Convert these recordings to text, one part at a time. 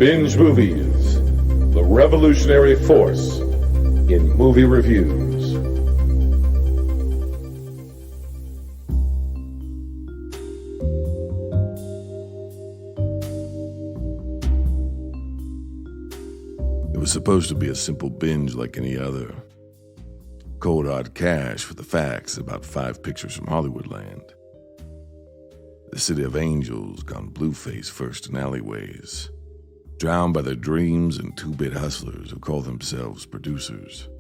Binge Movies, the revolutionary force in movie reviews. It was supposed to be a simple binge like any other. Cold hard cash for the facts about 5 pictures from Hollywoodland. The city of angels gone blue-faced first in alleyways, drowned by their dreams and 2-bit hustlers who call themselves producers.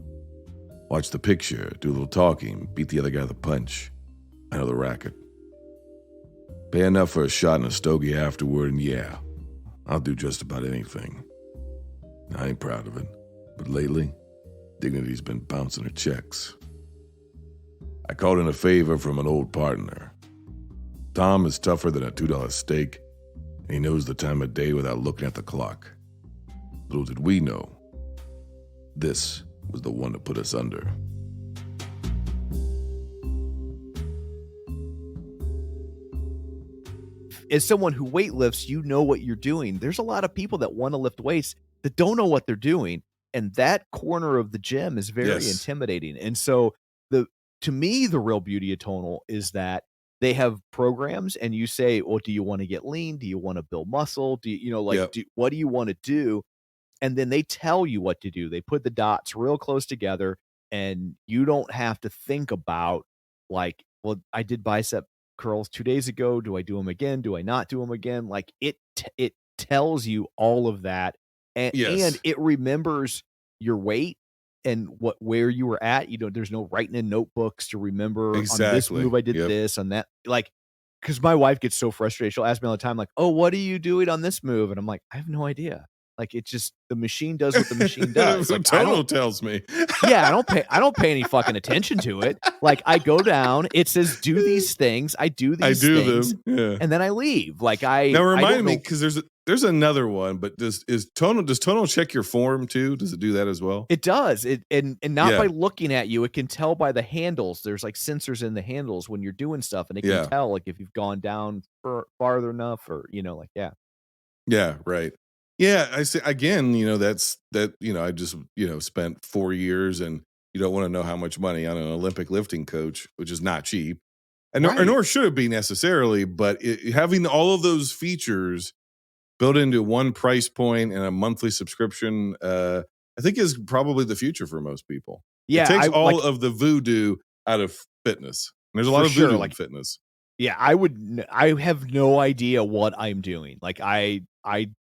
Watch the picture, do a little talking, beat the other guy with a punch. I know the racket. Pay enough for a shot and a stogie afterward, and yeah, I'll do just about anything. I ain't proud of it, but lately, dignity's been bouncing her checks. I called in a favor from an old partner. Tom is tougher than a $2 steak, and he knows the time of day without looking at the clock. Little did we know, this was the one to put us under. As someone who weightlifts, you know what you're doing. There's a lot of people that want to lift weights that don't know what they're doing, and that corner of the gym is very intimidating. And so, to me, the real beauty of Tonal is that they have programs, and you say, well, do you want to get lean? Do you want to build muscle? Do you, what do you want to do? And then they tell you what to do. They put the dots real close together, and you don't have to think about, like, well, I did bicep curls 2 days ago. Do I do them again? Do I not do them again? Like, it tells you all of that, and it remembers your weight and where you were at. You know, there's no writing in notebooks to remember on this move I did this, on that. Like, because my wife gets so frustrated. She'll ask me all the time, like, oh, what are you doing on this move? And I'm like, I have no idea. Like, it just, the machine does what the machine does. Like, Tonal tells me. Yeah, I don't pay any fucking attention to it. Like, I go down, it says do these things, I do these things, and then I leave. Like, now remind me, because there's another one, but does Tonal check your form too? Does it do that as well? It does. And not by looking at you. It can tell by the handles. There's like sensors in the handles when you're doing stuff, and it can tell like if you've gone down farther enough, or like Yeah, right. Yeah, I say again, I just spent 4 years, and you don't want to know how much money on an Olympic lifting coach, which is not cheap, and nor should it be necessarily. But having all of those features built into one price point and a monthly subscription, I think is probably the future for most people. Yeah, it takes all of the voodoo out of fitness. And there's a lot of voodoo in fitness. Yeah, I have no idea what I'm doing. Like, I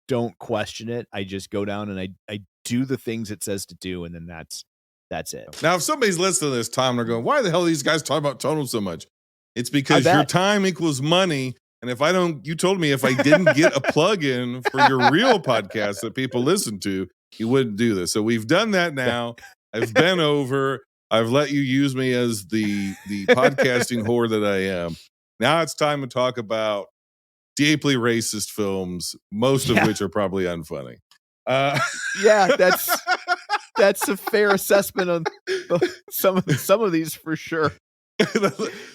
don't question it. I just go down and I do the things it says to do, and then that's it. Now, if somebody's listening to this time, they're going, why the hell are these guys talking about Tonal so much? It's because your time equals money. And you told me if I didn't get a plug-in for your real podcast that people listen to, you wouldn't do this. So we've done that now. I've been over. I've let you use me as the podcasting whore that I am. Now it's time to talk about deeply racist films, most of which are probably unfunny. That's a fair assessment on some of these for sure.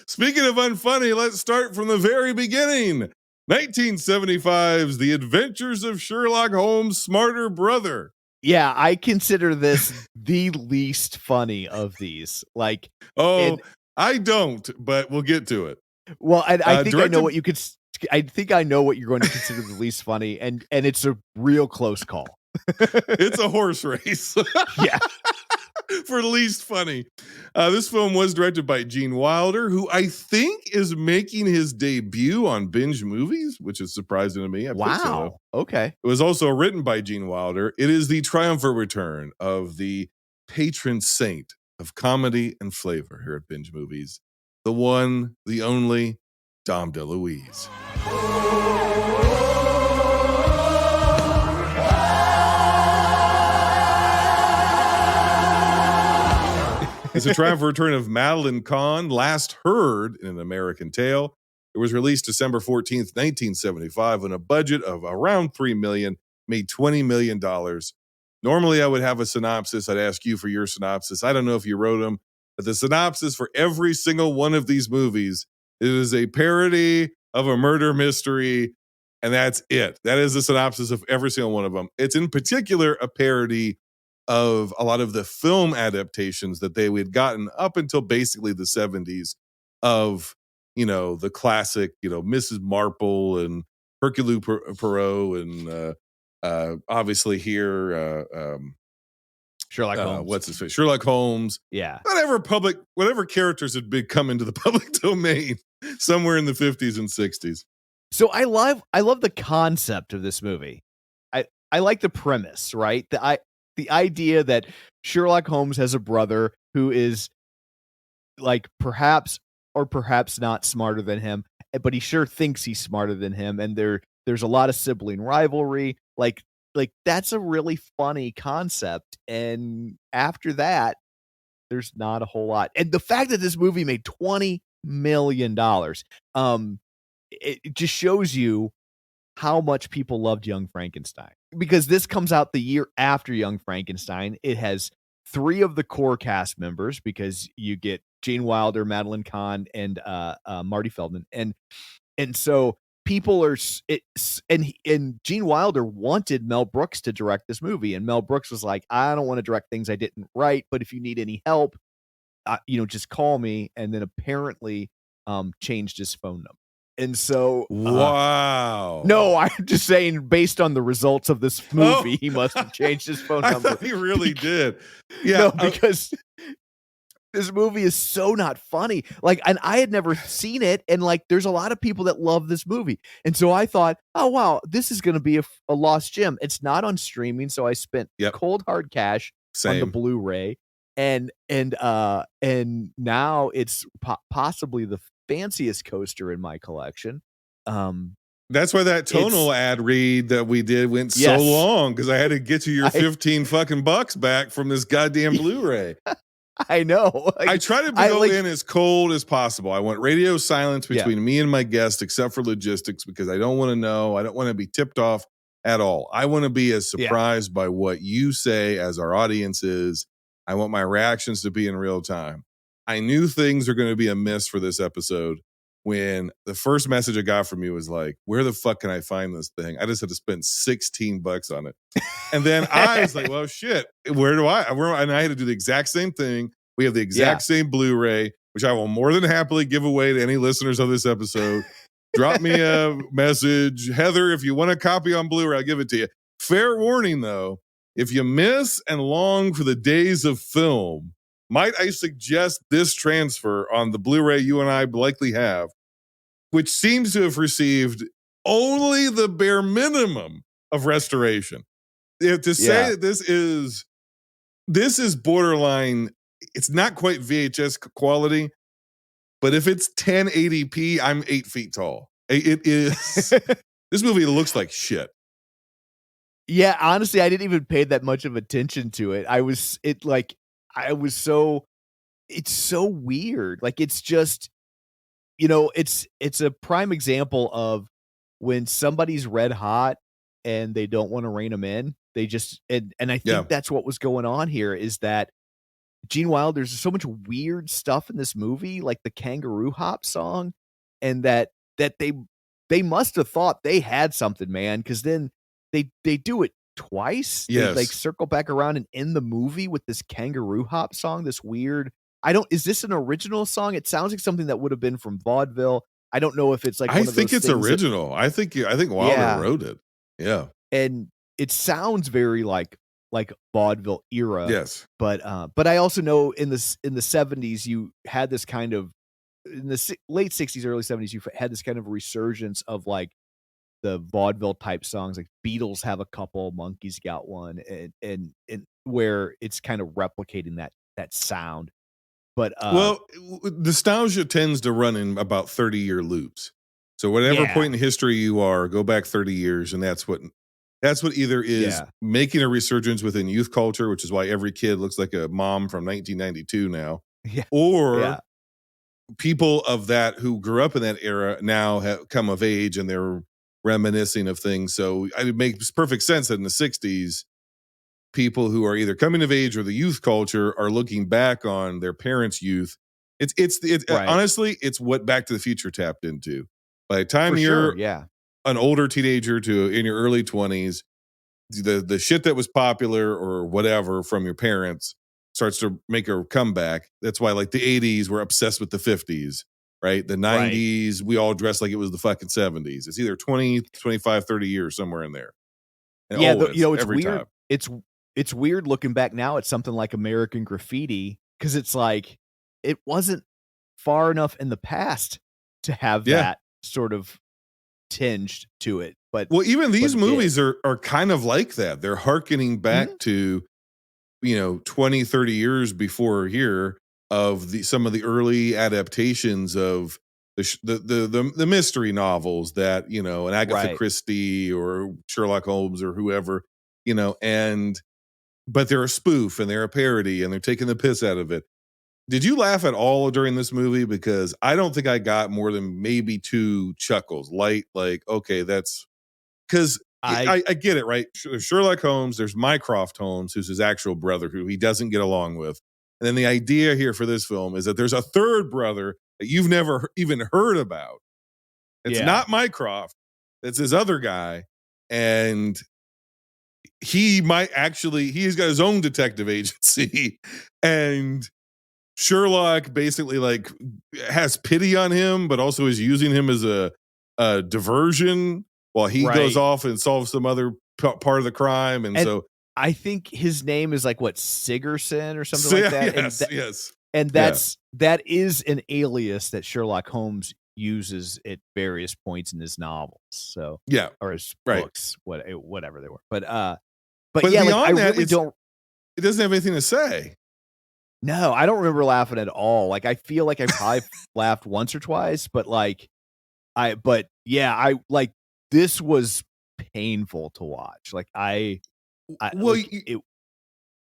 Speaking of unfunny, let's start from the very beginning. 1975's The Adventures of Sherlock Holmes' Smarter Brother. Yeah, I consider this the least funny of these. Like, I don't, but we'll get to it. Well, I think I know what you could. I think I know what you're going to consider the least funny, and it's a real close call. It's a horse race. Yeah. For least funny. This film was directed by Gene Wilder, who I think is making his debut on Binge Movies, which is surprising to me. Wow. Okay. It was also written by Gene Wilder. It is the triumphant return of the patron saint of comedy and flavor here at Binge Movies. The one, the only, Dom DeLuise. It's a triumphant return of Madeline Kahn, last heard in An American Tale. It was released December 14th, 1975, on a budget of around $3 million, made $20 million. Normally, I would have a synopsis. I'd ask you for your synopsis. I don't know if you wrote them, but the synopsis for every single one of these movies, it is a parody of a murder mystery And that's it. That is the synopsis of every single one of them. It's in particular a parody of a lot of the film adaptations that they had gotten up until basically the 70s of, the classic, Mrs. Marple and Hercule Poirot and obviously here, Sherlock Holmes. What's his face? Sherlock Holmes. Yeah. Whatever characters had come into the public domain somewhere in the 50s and 60s. So I love the concept of this movie. I like the premise, right? The idea that Sherlock Holmes has a brother who is like perhaps or perhaps not smarter than him, but he sure thinks he's smarter than him, and there's a lot of sibling rivalry. Like that's a really funny concept. And after that, there's not a whole lot. And the fact that this movie made $20 million, it just shows you how much people loved Young Frankenstein, because this comes out the year after Young Frankenstein. It has 3 of the core cast members, because you get Gene Wilder, Madeline Kahn, and Marty Feldman, and so people are and Gene Wilder wanted Mel Brooks to direct this movie, and Mel Brooks was like, I don't want to direct things I didn't write, but if you need any help, just call me. And then apparently changed his phone number. And so, wow. No, I'm just saying, based on the results of this movie, he must have changed his phone number. I thought he really did. Yeah, no, because this movie is so not funny. Like, and I had never seen it, and like, there's a lot of people that love this movie, and so I thought, oh wow, this is going to be a lost gem. It's not on streaming, so I spent cold hard cash on the Blu-ray, and now it's possibly the fanciest coaster in my collection. That's why that tonal ad read that we did went so long, because I had to get you your 15 fucking bucks back from this goddamn Blu-ray. I know. I try to go in as cold as possible. I want radio silence between me and my guest, except for logistics, because I don't want to know. I don't want to be tipped off at all. I want to be as surprised by what you say as our audience is. I want my reactions to be in real time. I knew things are going to be amiss for this episode when the first message I got from you was like, where the fuck can I find this thing? I just had to spend 16 bucks on it. And then I was like, well, shit, where do I? And I had to do the exact same thing. We have the exact same Blu-ray, which I will more than happily give away to any listeners of this episode. Drop me a message. Heather, if you want a copy on Blu-ray, I'll give it to you. Fair warning, though, if you miss and long for the days of film, might I suggest this transfer on the Blu-ray you and I likely have, which seems to have received only the bare minimum of restoration. To say that this is borderline, it's not quite VHS quality, but if it's 1080p, I'm 8 feet tall. It is. This movie looks like shit. Yeah, honestly, I didn't even pay that much of attention to it. It's so weird. Like, it's just, it's a prime example of when somebody's red hot and they don't want to rein them in. They just, and I think that's what was going on here, is that Gene Wilder, there's so much weird stuff in this movie, like the Kangaroo Hop song, and that they must have thought they had something, man, because then they do it twice. Yes. They like circle back around and end the movie with this Kangaroo Hop song, this weird, is this an original song? It sounds like something that would have been from vaudeville. I don't know if it's like, I think it's original. I think Wilder wrote it. Yeah. And it sounds very like vaudeville era. Yes. But I also know in the 70s, you had this kind of, in the late 60s, early 70s, you had this kind of resurgence of like the vaudeville type songs, like Beatles have a couple, Monkeys got one, and where it's kind of replicating that sound. But nostalgia tends to run in about 30-year loops. So whatever point in history you are, go back 30 years, and that's what either is making a resurgence within youth culture, which is why every kid looks like a mom from 1992 now, or people of that who grew up in that era now have come of age and they're reminiscing of things. So it makes perfect sense that in the 60s, people who are either coming of age or the youth culture are looking back on their parents' youth. It's honestly, it's what Back to the Future tapped into. By the time an older teenager to in your early 20s, the shit that was popular or whatever from your parents starts to make a comeback. That's why like the 80s were obsessed with the 50s, right? The 90s, we all dressed like it was the fucking 70s. It's either 20, 25, 30 years, somewhere in there. And Yeah, always, you know, it's every weird. time. It's weird looking back now at something like American Graffiti, because it's like it wasn't far enough in the past to have that sort of tinged to it. But well, even these movies are kind of like that. They're hearkening back to, 20, 30 years before here of some of the early adaptations of the mystery novels that, an Agatha Christie or Sherlock Holmes or whoever, but they're a spoof and they're a parody and they're taking the piss out of it. Did you laugh at all during this movie? Because I don't think I got more than maybe 2 chuckles. Light, like, okay, that's because I get it, right? There's Sherlock Holmes, there's Mycroft Holmes, who's his actual brother, who he doesn't get along with. And then the idea here for this film is that there's a third brother that you've never even heard about. It's not Mycroft, it's his other guy. And he's got his own detective agency. And Sherlock basically like has pity on him, but also is using him as a diversion while he goes off and solves some other part of the crime. And so I think his name is like Sigerson or something like that. Yes. And that is an alias that Sherlock Holmes uses at various points in his novels. So or his books, whatever they were. But yeah, beyond like, it doesn't have anything to say. No, I don't remember laughing at all. Like, I feel like I probably laughed once or twice, but this was painful to watch. Like,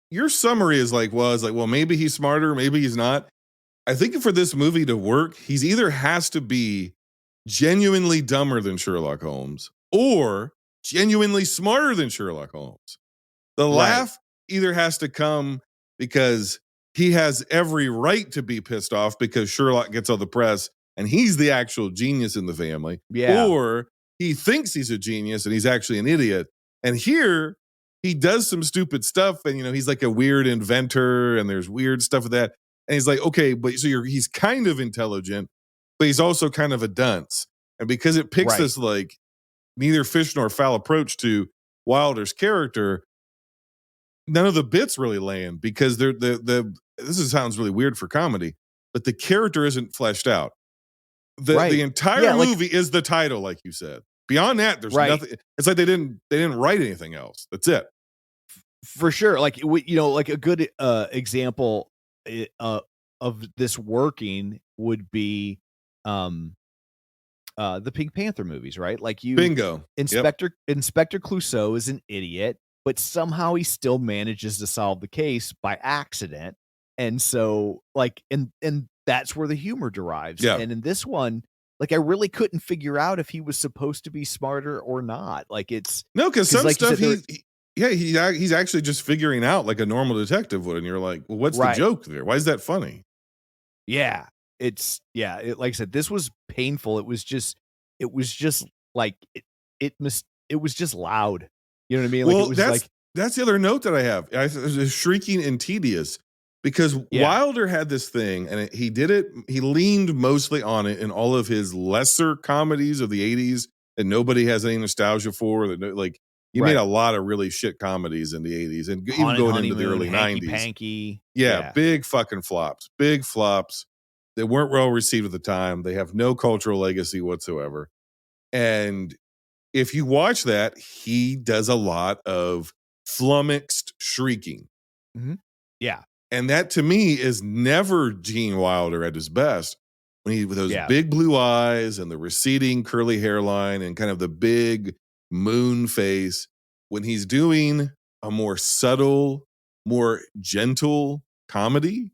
your summary is well, maybe he's smarter, maybe he's not. I think for this movie to work, he's either has to be genuinely dumber than Sherlock Holmes or genuinely smarter than Sherlock Holmes. The laugh either has to come because he has every right to be pissed off because Sherlock gets all the press and he's the actual genius in the family. Yeah. Or he thinks he's a genius and he's actually an idiot. And here he does some stupid stuff and, he's like a weird inventor and there's weird stuff with that. And he's like, okay, but so he's kind of intelligent, but he's also kind of a dunce. And because it picks this like neither fish nor fowl approach to Wilder's character, none of the bits really land because sounds really weird for comedy, but the character isn't fleshed out. The entire movie is the title, like you said. Beyond that, there's nothing. It's like they didn't write anything else. That's it. For sure. Like, like a good example of this working would be the Pink Panther movies, right? Like bingo. Inspector Clouseau is an idiot, but somehow he still manages to solve the case by accident. And so and that's where the humor derives. Yeah. And in this one, I really couldn't figure out if he was supposed to be smarter or not. Because some stuff he's actually just figuring out like a normal detective would. And you're like, well, what's the joke there? Why is that funny? Yeah. Like I said, this was painful. It was just like, it was just loud. You know what I mean? Well, that's the other note that I have. It was shrieking and tedious because Wilder had this thing and he did it. He leaned mostly on it in all of his lesser comedies of the 80s that nobody has any nostalgia for. He made a lot of really shit comedies in the 80s and even going into the early 90s. Panky. Yeah, big fucking flops. Big flops. They weren't well received at the time. They have no cultural legacy whatsoever. And if you watch that, he does a lot of flummoxed shrieking. Mm-hmm. Yeah. And that to me is never Gene Wilder at his best. When with those big blue eyes and the receding curly hairline and kind of the big moon face, when he's doing a more subtle, more gentle comedy,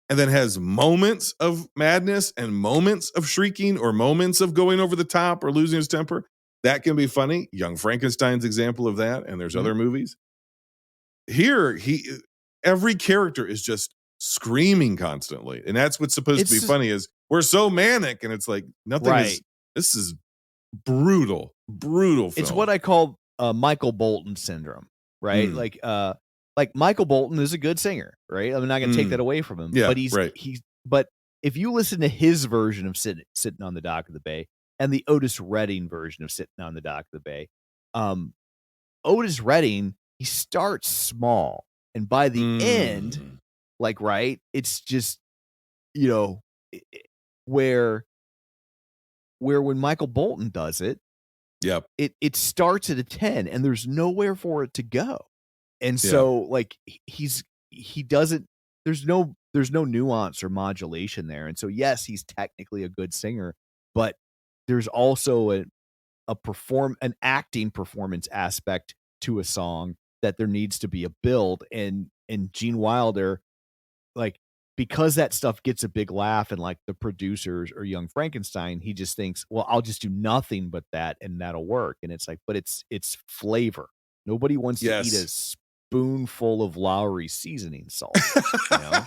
and then has moments of madness and moments of shrieking or moments of going over the top or losing his temper, that can be funny. Young Frankenstein's example of that, and there's other movies. Here, every character is just screaming constantly, and that's what's supposed to be funny. Is we're so manic, and it's like nothing is. This is brutal. Brutal film. It's what I call Michael Bolton syndrome, right? Like Michael Bolton is a good singer, right? I'm not going to take that away from him, Yeah, but right. but if you listen to his version of sitting on the dock of the bay and the Otis Redding version of sitting on the dock of the bay, Otis Redding, he starts small, and by the end, like, right, it's just, you know, where when Michael Bolton does it, Yep. it starts at a 10 and there's nowhere for it to go. And so like he doesn't, there's no nuance or modulation there. And so yes, he's technically a good singer, but there's also an acting performance aspect to a song that there needs to be a build. And Gene Wilder, like, because that stuff gets a big laugh and like the producers or Young Frankenstein, he just thinks, well, I'll just do nothing but that and that'll work. And it's like, but it's flavor. Nobody wants to eat a spoonful of Lowry seasoning salt. You know?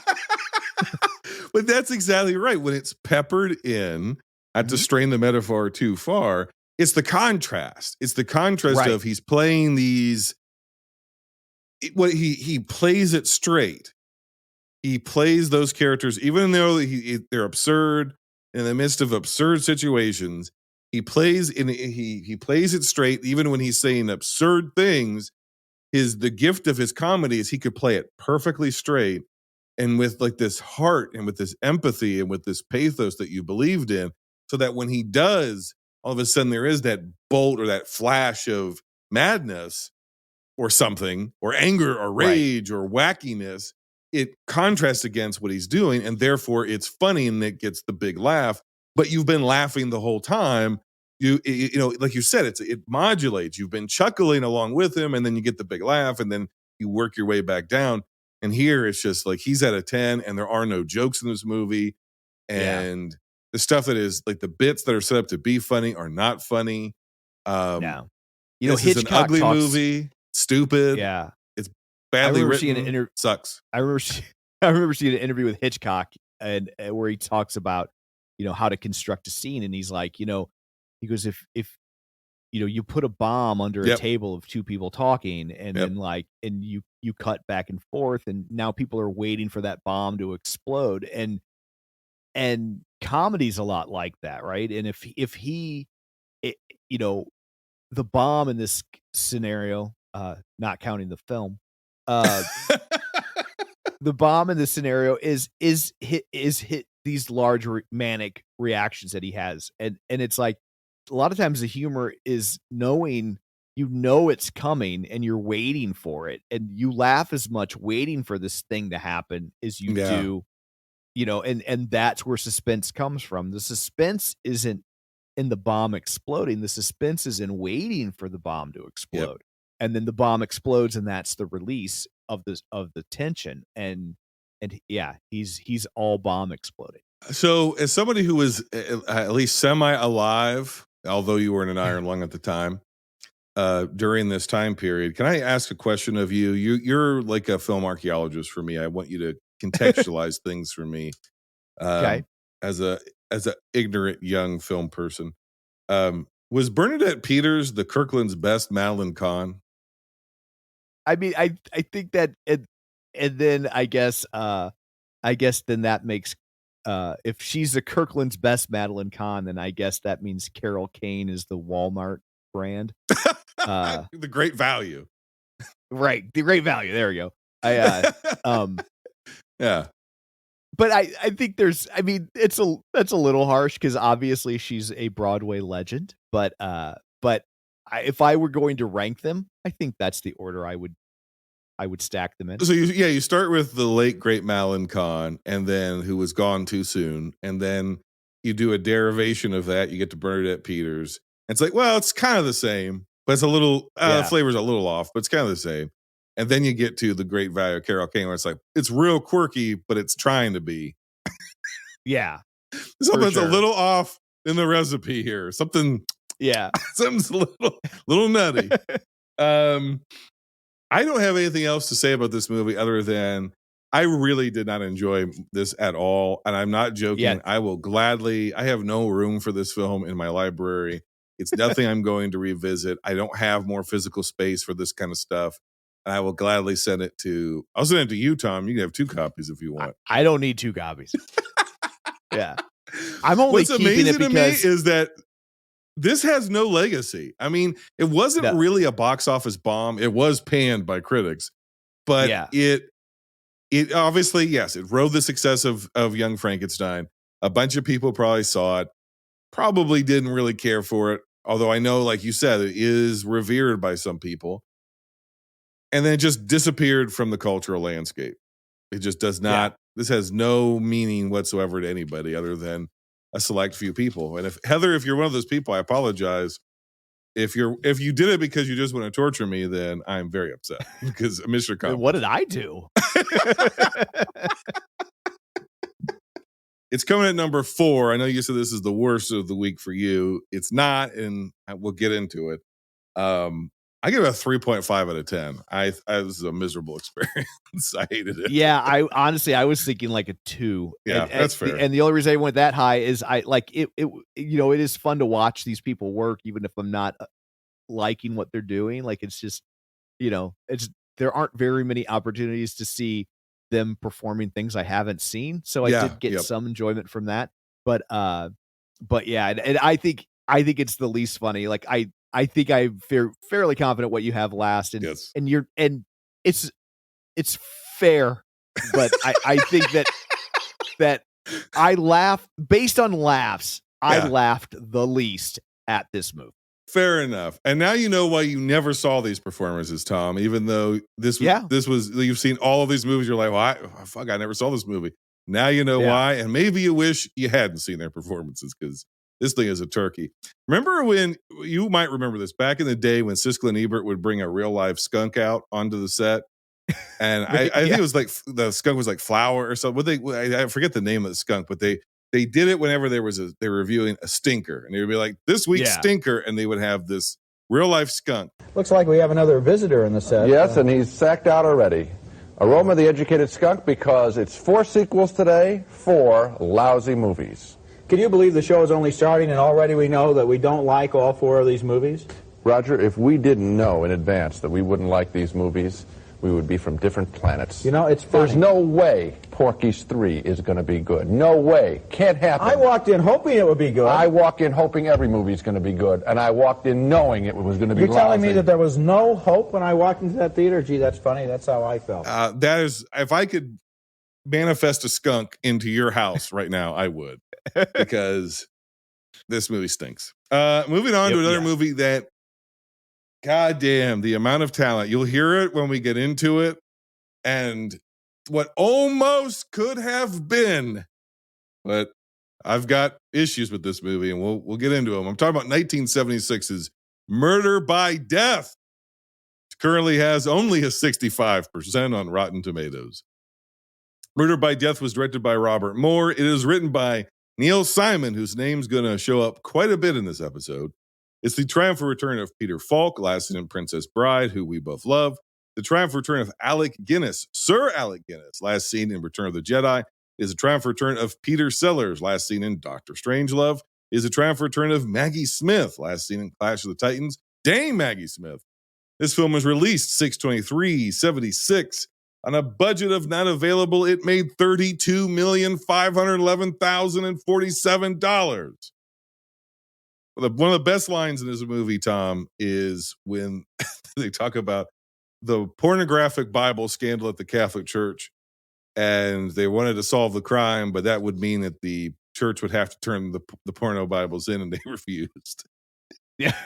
But that's exactly right. When it's peppered in, not to strain the metaphor too far, it's the contrast. It's the contrast of he's playing these. He plays it straight. He plays those characters, even though they're absurd in the midst of absurd situations. He plays it straight, even when he's saying absurd things. The gift of his comedy is he could play it perfectly straight and with like this heart and with this empathy and with this pathos that you believed in, so that when he does, all of a sudden there is that bolt or that flash of madness or something, or anger or rage or wackiness. It contrasts against what he's doing, and therefore it's funny and it gets the big laugh. But you've been laughing the whole time. You know, like you said, it modulates. You've been chuckling along with him, and then you get the big laugh, and then you work your way back down. And here it's just like he's at a 10, and there are no jokes in this movie, and the stuff that is like the bits that are set up to be funny are not funny. No, you know, this is an ugly movie. Stupid. Yeah, it's badly written. Sucks. I remember seeing an interview with Hitchcock and where he talks about, you know, how to construct a scene, and he's like, you know, he goes, if you know, you put a bomb under a table of two people talking, and then like, and you cut back and forth, and now people are waiting for that bomb to explode, and comedy's a lot like that, right? And if he, you know, the bomb in this scenario, not counting the film, the bomb in this scenario is hit these large manic reactions that he has, and it's like a lot of times the humor is knowing, you know, it's coming and you're waiting for it, and you laugh as much waiting for this thing to happen as you do, you know, and that's where suspense comes from. The suspense isn't in the bomb exploding. The suspense is in waiting for the bomb to explode. And then the bomb explodes, and that's the release of the tension. And yeah, he's all bomb exploding. So as somebody who was at least semi-alive, although you were in an iron lung at the time, during this time period, can I ask a question of you? You're like a film archaeologist for me. I want you to contextualize things for me. Okay. As a ignorant young film person. Was Bernadette Peters the Kirkland's best Madeline Kahn? I mean, I think that, and then I guess then that makes, if she's the Kirkland's best Madeline Kahn, then I guess that means Carol Kane is the Walmart brand. The Great Value. Right. The Great Value. There we go. Yeah. But I think that's a little harsh, because obviously she's a Broadway legend. But if I were going to rank them, I think that's the order I would stack them in. So you start with the late great Madeline Kahn, and then who was gone too soon, and then you do a derivation of that. You get to Bernadette Peters. And it's like, well, it's kind of the same, but it's a little flavor's a little off, but it's kind of the same. And then you get to the Great Value of Carol Kane, where it's like, it's real quirky, but it's trying to be. Yeah. Something's a little off in the recipe here. Something's a little nutty. I don't have anything else to say about this movie other than I really did not enjoy this at all. And I'm not joking. I will gladly, I have no room for this film in my library. It's nothing I'm going to revisit. I don't have more physical space for this kind of stuff. And I will gladly send it to, I'll send it to you, Tom. You can have 2 copies if you want. I don't need 2 copies. Yeah. I'm only What's keeping amazing it because to me is that this has no legacy. I mean, it wasn't really a box office bomb. It was panned by critics, but it obviously, yes, it rode the success of Young Frankenstein. A bunch of people probably saw it, probably didn't really care for it. Although I know, like you said, it is revered by some people. And then it just disappeared from the cultural landscape. It just does not, this has no meaning whatsoever to anybody other than a select few people. And if Heather, if you're one of those people, I apologize. If you did it because you just want to torture me, then I'm very upset because I miss your comment. What did I do? It's coming at number 4. I know you said this is the worst of the week for you. It's not, and we'll get into it. I give it a 3.5 out of 10. This is a miserable experience. I hated it. Yeah, I honestly was thinking like a 2. Yeah, that's fair. And the only reason I went that high is I like it. It it is fun to watch these people work, even if I'm not liking what they're doing. Like it's just there aren't very many opportunities to see them performing things I haven't seen. So I did get some enjoyment from that. But yeah, and I think it's the least funny. Like I think I'm fairly confident what you have last, and and it's fair, but I think that I laugh based on laughs. I laughed the least at this movie. Fair enough. And now you know why you never saw these performances, Tom. Even though this was you've seen all of these movies, you're like, well, I never saw this movie. Now you know why, and maybe you wish you hadn't seen their performances because this thing is a turkey. Remember when, you might remember this, back in the day when Siskel and Ebert would bring a real life skunk out onto the set? And I think it was like, the skunk was like Flower or something. I forget the name of the skunk, but they did it whenever they were reviewing a stinker. And they would be like, this week's stinker. And they would have this real life skunk. Looks like we have another visitor in the set. Yes, and he's sacked out already. Aroma the Educated Skunk, because it's 4 sequels today, 4 lousy movies. Can you believe the show is only starting and already we know that we don't like all 4 of these movies? Roger, if we didn't know in advance that we wouldn't like these movies, we would be from different planets. You know, it's funny. There's no way Porky's 3 is going to be good. No way. Can't happen. I walked in hoping it would be good. I walk in hoping every movie is going to be good, and I walked in knowing it was going to be lousy. You're telling me that there was no hope when I walked into that theater? Gee, that's funny. That's how I felt. That is, if I could manifest a skunk into your house right now, I would. Because this movie stinks. Moving on to another movie that, goddamn, the amount of talent. You'll hear it when we get into it. And what almost could have been. But I've got issues with this movie, and we'll get into them. I'm talking about 1976's Murder by Death. It currently has only a 65% on Rotten Tomatoes. Murder by Death was directed by Robert Moore. It is written by Neil Simon, whose name's going to show up quite a bit in this episode. It's the triumphant return of Peter Falk, last seen in Princess Bride, who we both love. The triumphant return of Alec Guinness, Sir Alec Guinness, last seen in Return of the Jedi. It is a triumphant return of Peter Sellers, last seen in Doctor Strangelove. It is a triumphant return of Maggie Smith, last seen in Clash of the Titans. Dame Maggie Smith. This film was released 6/23/76. On a budget of not available, it made $32,511,047. One of the best lines in this movie, Tom, is when they talk about the pornographic Bible scandal at the Catholic Church, and they wanted to solve the crime, but that would mean that the church would have to turn the porno Bibles in, and they refused. Yeah.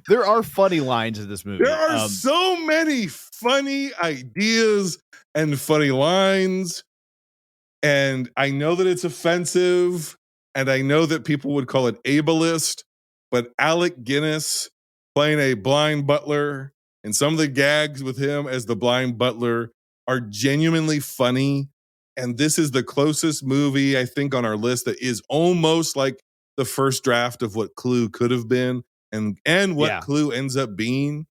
There are funny lines in this movie. There are so many funny ideas and funny lines. And I know that it's offensive, and I know that people would call it ableist, but Alec Guinness playing a blind butler, and some of the gags with him as the blind butler are genuinely funny. And this is the closest movie, I think, on our list that is almost like the first draft of what Clue could have been. And what Clue ends up being.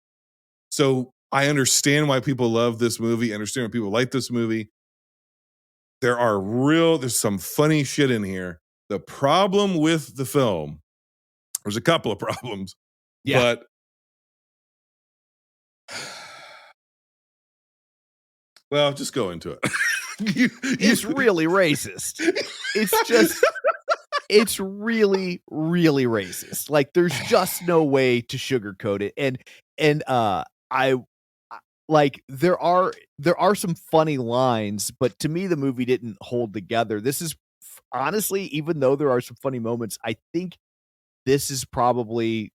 So I understand why people love this movie. I understand why people like this movie. There's some funny shit in here. The problem with the film There's a couple of problems. Yeah. But well, just go into it. It's really racist. It's really, really racist. Like, there's just no way to sugarcoat it. And like, there are some funny lines, but to me, the movie didn't hold together. This is honestly, even though there are some funny moments, I think this is probably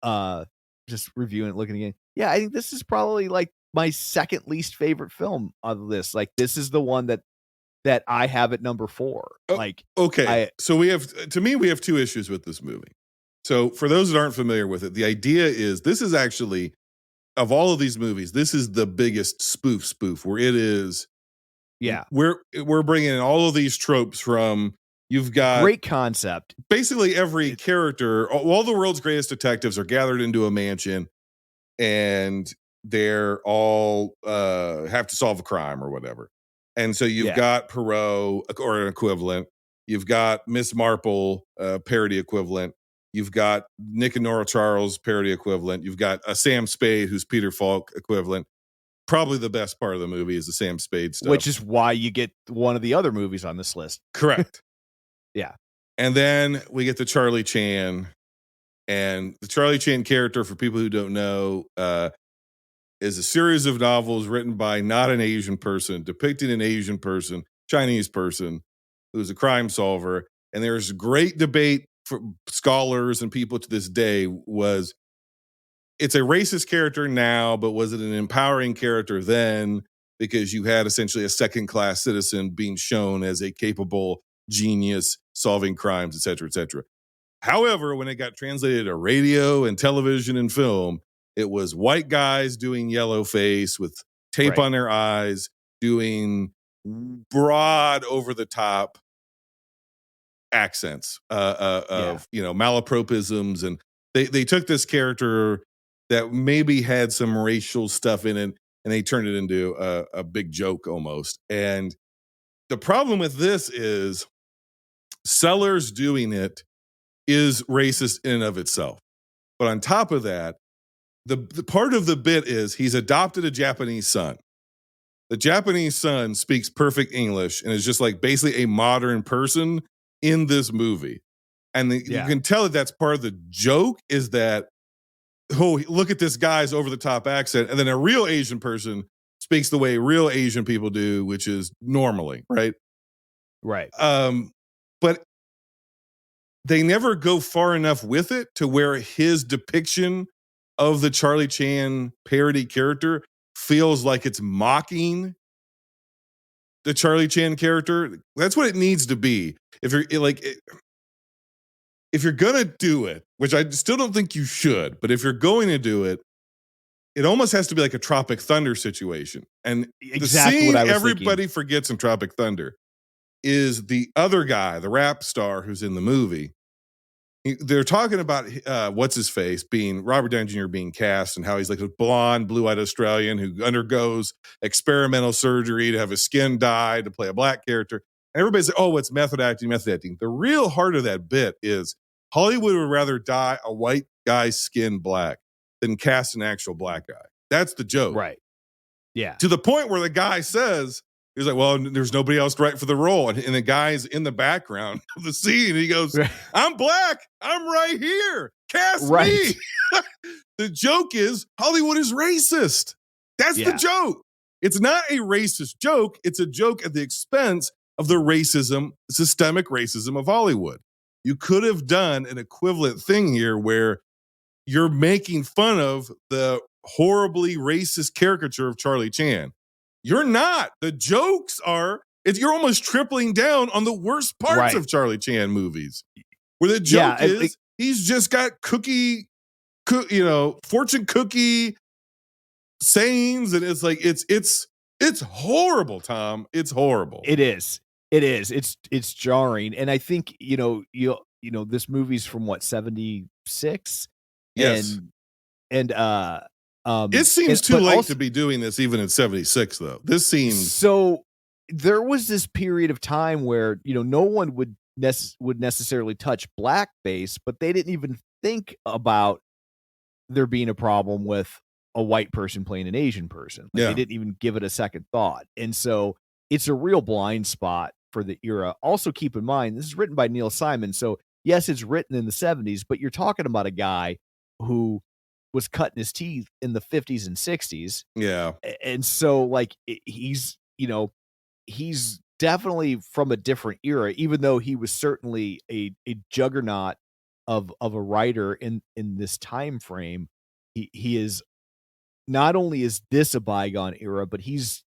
just reviewing it, looking again. Yeah, I think this is probably like my second least favorite film of this. Like, this is the one that I have at number 4. Like, okay. So we have two issues with this movie. So for those that aren't familiar with it, the idea is this is actually, of all of these movies, this is the biggest spoof where it is. Yeah. We're bringing in all of these tropes from, you've got great concept. Basically every character, all the world's greatest detectives are gathered into a mansion and they're all have to solve a crime or whatever. And so you've got Poirot or an equivalent. You've got Miss Marple, parody equivalent. You've got Nick and Nora Charles, parody equivalent. You've got a Sam Spade, who's Peter Falk equivalent. Probably the best part of the movie is the Sam Spade stuff. Which is why you get one of the other movies on this list. Correct. Yeah. And then we get the Charlie Chan. And the Charlie Chan character, for people who don't know, is a series of novels written by not an Asian person, depicting an Asian person, Chinese person, who's a crime solver. And there's great debate for scholars and people to this day was, it's a racist character now, but was it an empowering character then? Because you had essentially a second-class citizen being shown as a capable genius solving crimes, et cetera, et cetera. However, when it got translated to radio and television and film, it was white guys doing yellow face with tape on their eyes, doing broad, over-the-top accents of malapropisms, and they took this character that maybe had some racial stuff in it, and they turned it into a big joke almost. And the problem with this is Sellers doing it is racist in and of itself. But on top of that, the part of the bit is he's adopted a Japanese son. The Japanese son speaks perfect English and is just like basically a modern person in this movie. And you can tell that that's part of the joke, is that, oh, look at this guy's over-the-top accent. And then a real Asian person speaks the way real Asian people do, which is normally, right? Right. But they never go far enough with it to where his depiction of the Charlie Chan parody character feels like it's mocking the Charlie Chan character. That's what it needs to be. If you're if you're gonna do it, which I still don't think you should, but if you're going to do it, it almost has to be like a Tropic Thunder situation. And exactly the scene what I was everybody thinking. forgets in Tropic Thunder is the other guy, the rap star who's in the movie. They're talking about what's his face being Robert Downey Jr. being cast, and how he's like a blonde, blue-eyed Australian who undergoes experimental surgery to have his skin dyed to play a black character. And everybody's like, oh, it's method acting. The real heart of that bit is Hollywood would rather dye a white guy's skin black than cast an actual black guy. That's the joke. Right. Yeah. To the point where the guy says, he's like, well, there's nobody else right for the role. And the guy's in the background of the scene. And he goes, I'm black. I'm right here. Cast me. The joke is Hollywood is racist. That's the joke. It's not a racist joke. It's a joke at the expense of the racism, systemic racism of Hollywood. You could have done an equivalent thing here where you're making fun of the horribly racist caricature of Charlie Chan. You're not. The jokes are, you're almost tripling down on the worst parts of Charlie Chan movies. Where the joke is, he's just got fortune cookie sayings, and it's like, it's horrible, Tom. It's horrible. It is. It's jarring. And I think, this movie's from what, 76? Yes. And it seems too late to be doing this even in 76, though. This seems so. There was this period of time where no one would would necessarily touch blackface, but they didn't even think about there being a problem with a white person playing an Asian person. Like, they didn't even give it a second thought. And so it's a real blind spot for the era. Also, keep in mind, this is written by Neil Simon. So yes, it's written in the 70s, but you're talking about a guy who was cutting his teeth in the 50s and 60s. Yeah. And so, like, he's definitely from a different era, even though he was certainly a juggernaut of a writer in this time frame. He is, not only is this a bygone era, but he's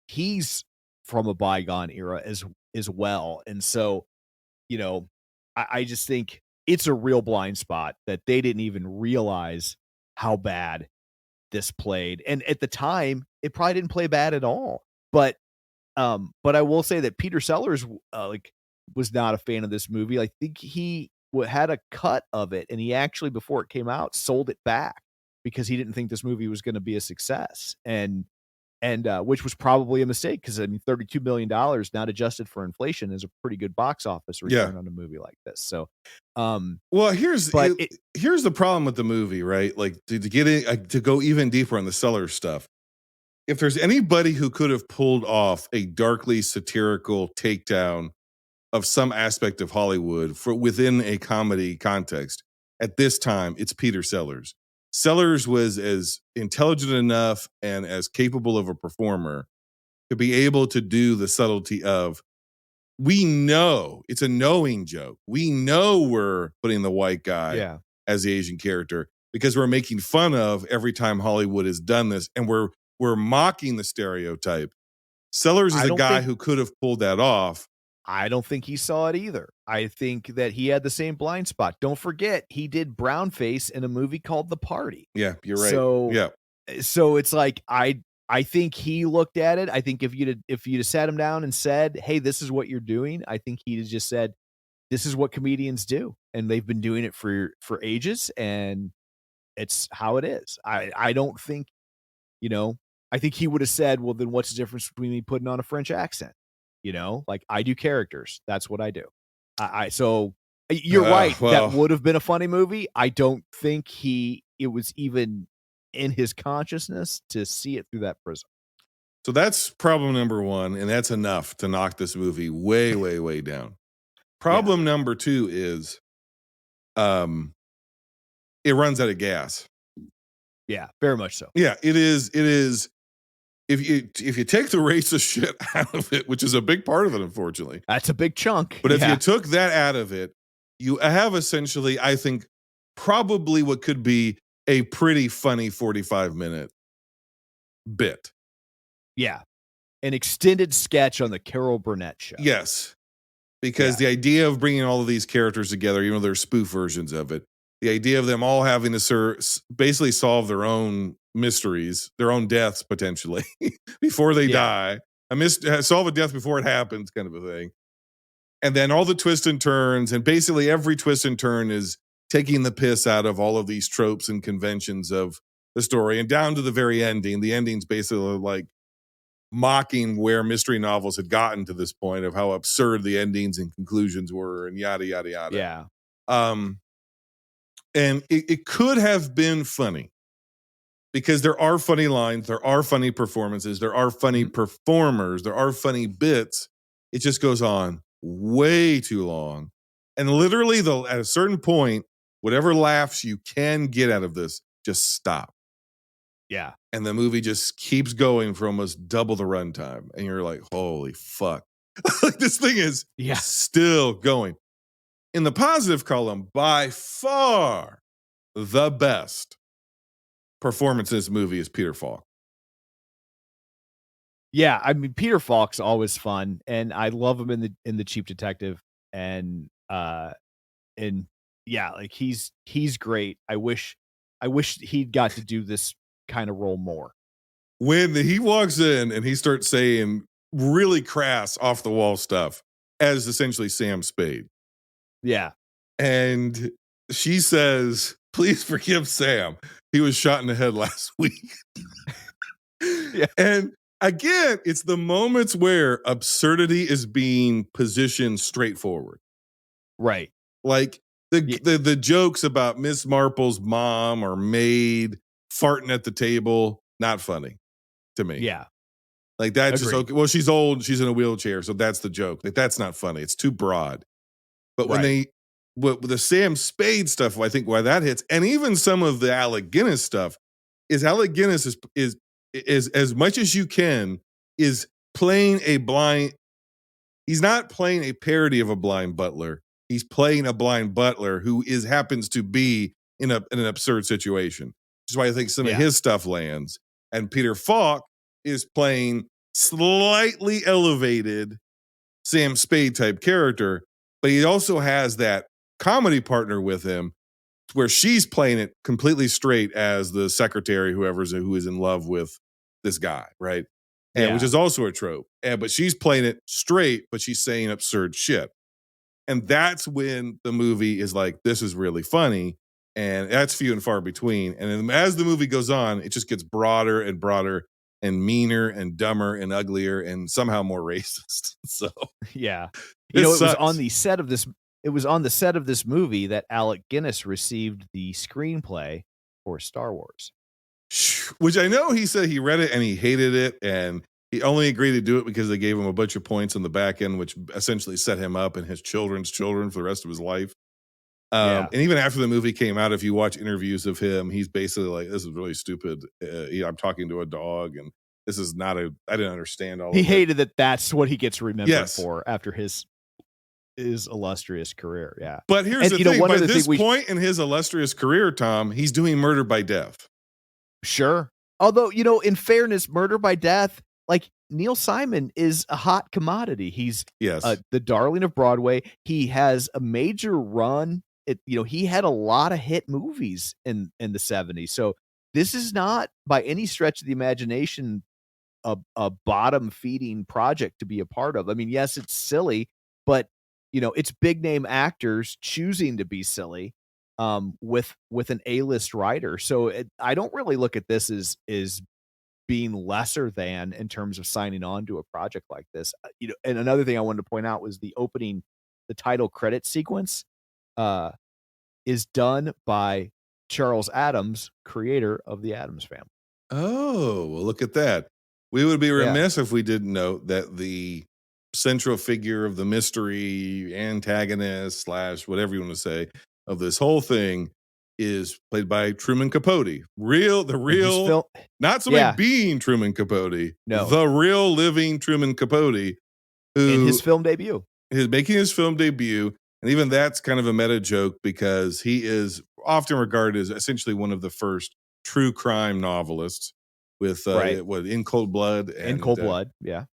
from a bygone era as well. And so, I just think it's a real blind spot that they didn't even realize how bad this played. And at the time, it probably didn't play bad at all. But I will say that Peter Sellers was not a fan of this movie. I think he had a cut of it, and he actually, before it came out, sold it back because he didn't think this movie was going to be a success, and which was probably a mistake, because I mean, $32 million not adjusted for inflation is a pretty good box office return on a movie like this. So, well, here's the problem with the movie, right? Like, to get it, to go even deeper on the Sellers stuff. If there's anybody who could have pulled off a darkly satirical takedown of some aspect of Hollywood for within a comedy context at this time, it's Peter Sellers. Sellers was as intelligent enough and as capable of a performer to be able to do the subtlety of, we know it's a knowing joke. We know we're putting the white guy as the Asian character because we're making fun of every time Hollywood has done this, and we're mocking the stereotype. Sellers is a guy who could have pulled that off. I don't think he saw it either. I think that he had the same blind spot. Don't forget, he did brownface in a movie called The Party. Yeah, you're right. So it's like, I think he looked at it. I think if you'd have sat him down and said, "Hey, this is what you're doing," I think he'd have just said, "This is what comedians do, and they've been doing it for ages, and it's how it is." I don't think, I think he would have said, "Well, then what's the difference between me putting on a French accent? Like, I do characters. That's what I do." So you're right. Well, that would have been a funny movie. I don't think it was even in his consciousness to see it through that prism. So that's problem number one, and that's enough to knock this movie way, way, way down. Problem number two is, it runs out of gas. Yeah, very much so. Yeah, it is. If you take the racist shit out of it, which is a big part of it, unfortunately, that's a big chunk. But if you took that out of it, you have essentially, I think, probably what could be a pretty funny 45-minute bit. Yeah, an extended sketch on the Carol Burnett show. Yes, because the idea of bringing all of these characters together, even though they're spoof versions of it, the idea of them all having to basically solve their own mysteries, their own deaths potentially before they die, solve a death before it happens, kind of a thing. And then all the twists and turns, and basically every twist and turn is taking the piss out of all of these tropes and conventions of the story, and down to the very ending. The ending's basically like mocking where mystery novels had gotten to this point of how absurd the endings and conclusions were, and yada, yada, yada. Yeah. And it could have been funny because there are funny lines, there are funny performances, there are funny performers, there are funny bits. It just goes on way too long. And literally, at a certain point, whatever laughs you can get out of this, just stop. Yeah. And the movie just keeps going for almost double the runtime. And you're like, holy fuck. This thing is still going. In the positive column, by far the best performance in this movie is Peter Falk. Yeah, I mean, Peter Falk's always fun, and I love him in the Chief Detective, and yeah, like he's great. I wish he'd got to do this kind of role more. When he walks in and he starts saying really crass, off the wall stuff as essentially Sam Spade. Yeah. And she says, "Please forgive Sam. He was shot in the head last week." Yeah. And again, it's the moments where absurdity is being positioned straightforward. Right. Like the jokes about Miss Marple's mom or maid farting at the table, not funny to me. Yeah. Like that's just Agreed. okay. Well, she's old, she's in a wheelchair, so that's the joke. Like that's not funny. It's too broad. But when Right. with the Sam Spade stuff, I think why that hits, and even some of the Alec Guinness stuff, is Alec Guinness is as much as you can is playing a blind. He's not playing a parody of a blind butler. He's playing a blind butler who happens to be in an absurd situation. Which is why I think some of his stuff lands. And Peter Falk is playing slightly elevated Sam Spade type character, but he also has that comedy partner with him where she's playing it completely straight as the secretary, who is in love with this guy, right? And which is also a trope. But she's playing it straight, but she's saying absurd shit. And that's when the movie is like, this is really funny. And that's few and far between. And then as the movie goes on, it just gets broader and broader and meaner and dumber and uglier and somehow more racist. So yeah. It was on the set of this. It was on the set of this movie that Alec Guinness received the screenplay for Star Wars. Which I know he said he read it and he hated it, and he only agreed to do it because they gave him a bunch of points on the back end, which essentially set him up and his children's children for the rest of his life. And even after the movie came out, if you watch interviews of him, he's basically like, this is really stupid. I'm talking to a dog, and this is not I didn't understand all of it. He hated that that's what he gets remembered for after his illustrious career. Yeah. But here's the thing. By this point in his illustrious career, Tom, he's doing Murder by Death. Sure. Although, in fairness, Murder by Death, like Neil Simon is a hot commodity. He's the darling of Broadway. He has a major run. He had a lot of hit movies in the 70s. So this is not by any stretch of the imagination a bottom feeding project to be a part of. I mean, yes, it's silly, but it's big name actors choosing to be silly. With an A-list writer. So I don't really look at this as being lesser than in terms of signing on to a project like this. And another thing I wanted to point out was the title credit sequence is done by Charles Addams, creator of the Addams Family. Oh, well, look at that. We would be remiss if we didn't note that the central figure of the mystery antagonist / whatever you want to say of this whole thing is played by Truman Capote. Not somebody being Truman Capote. No. The real living Truman Capote. Who in his film debut. He's making his film debut. And even that's kind of a meta joke because he is often regarded as essentially one of the first true crime novelists with In Cold Blood. In Cold Blood, yeah.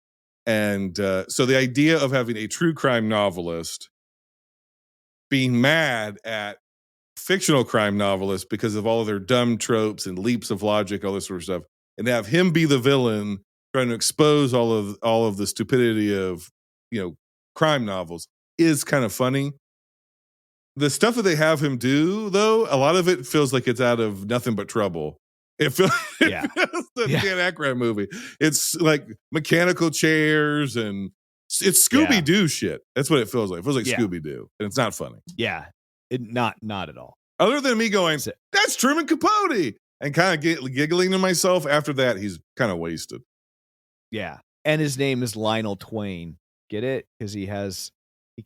And so the idea of having a true crime novelist being mad at fictional crime novelists because of all of their dumb tropes and leaps of logic, all this sort of stuff, and have him be the villain trying to expose all of the stupidity of crime novels is kind of funny. The stuff that they have him do, though, a lot of it feels like it's out of Nothing But Trouble. It feels the Dan Aykroyd movie. It's like mechanical chairs and it's Scooby-Doo shit. That's what it feels like. It feels like Scooby-Doo, and it's not funny. Yeah, not at all. Other than me going, that's Truman Capote, and kind of giggling to myself. After that, he's kind of wasted. Yeah, and his name is Lionel Twain. Get it? Because he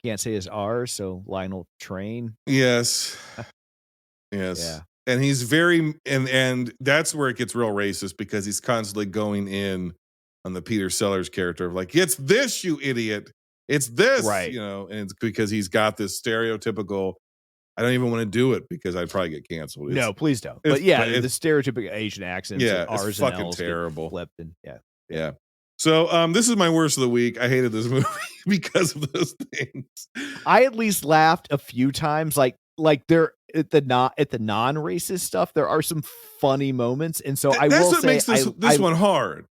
can't say his R, so Lionel Train. Yes. Yeah. And he's very and that's where it gets real racist because he's constantly going in on the Peter Sellers character of like, it's this, you idiot. It's this, right. And it's because he's got this stereotypical, I don't even want to do it because I'd probably get canceled. No, please don't. But the stereotypical Asian accents, R's it's fucking and L's terrible. Flipped and yeah. So this is my worst of the week. I hated this movie because of those things. I at least laughed a few times, like there at the non-racist stuff. There are some funny moments, and so I will say makes this one hard.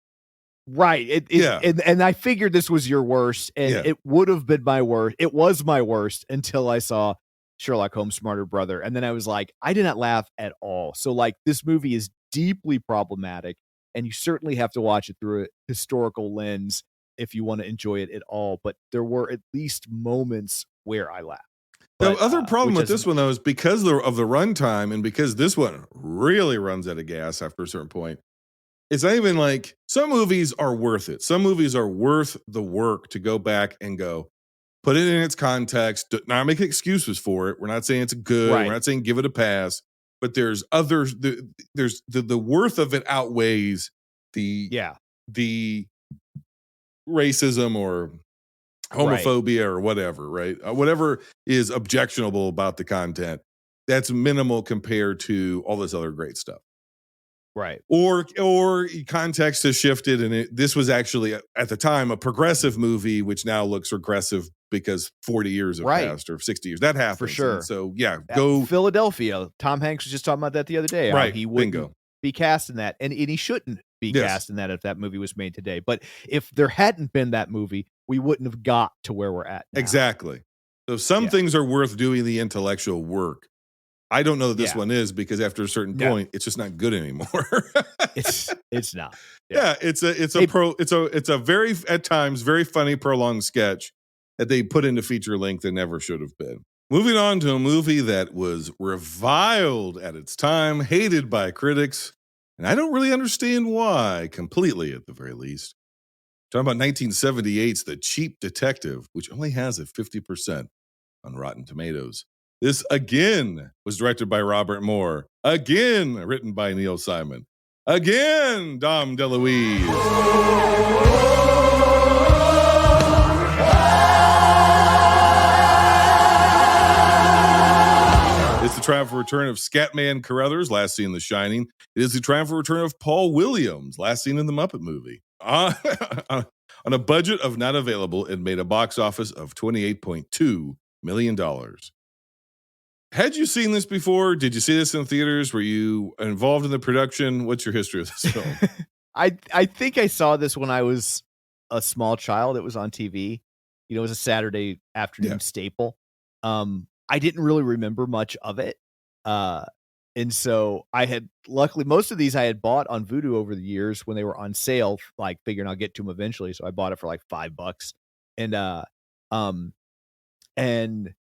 Right. And I figured this was your worst, and it would have been my worst. It was my worst until I saw Sherlock Holmes' Smarter Brother, and then I was like, I did not laugh at all. So like, this movie is deeply problematic, and you certainly have to watch it through a historical lens if you want to enjoy it at all. But there were at least moments where I laughed. The But, other problem which with this one, though, is because of the runtime and because this one really runs out of gas after a certain point. It's not even like some movies are worth it. Some movies are worth the work to go back and go, put it in its context, not make excuses for it. We're not saying it's good. Right. We're not saying give it a pass. But there's others. There's the worth of it outweighs the racism or homophobia or whatever, right? Whatever is objectionable about the content, that's minimal compared to all this other great stuff. Right. Or context has shifted, and this was actually at the time a progressive movie, which now looks regressive because 40 years have passed or 60 years. That happens. For sure. And so go Philadelphia. Tom Hanks was just talking about that the other day. Right. He wouldn't be cast in that, and he shouldn't be cast in that if that movie was made today. But if there hadn't been that movie, we wouldn't have got to where we're at now. Exactly. So some things are worth doing the intellectual work. I don't know that this one is, because after a certain point, it's just not good anymore. it's not. It's a very, at times, very funny prolonged sketch that they put into feature length and never should have been. Moving on to a movie that was reviled at its time, hated by critics, and I don't really understand why, completely at the very least. Talking about 1978's The Cheap Detective, which only has a 50% on Rotten Tomatoes. This, again, was directed by Robert Moore. Again, written by Neil Simon. Again, Dom DeLuise. It's the triumphant return of Scatman Carruthers, last seen in The Shining. It is the triumphant return of Paul Williams, last seen in the Muppet Movie. On a budget of not available, it made a box office of $28.2 million. Had you seen this before? Did you see this in theaters? Were you involved in the production? What's your history of this film? I think I saw this when I was a small child. It was on TV. It was a Saturday afternoon staple. I didn't really remember much of it. And so I had, luckily, most of these I had bought on Vudu over the years when they were on sale, like figuring I'll get to them eventually. So I bought it for like $5. And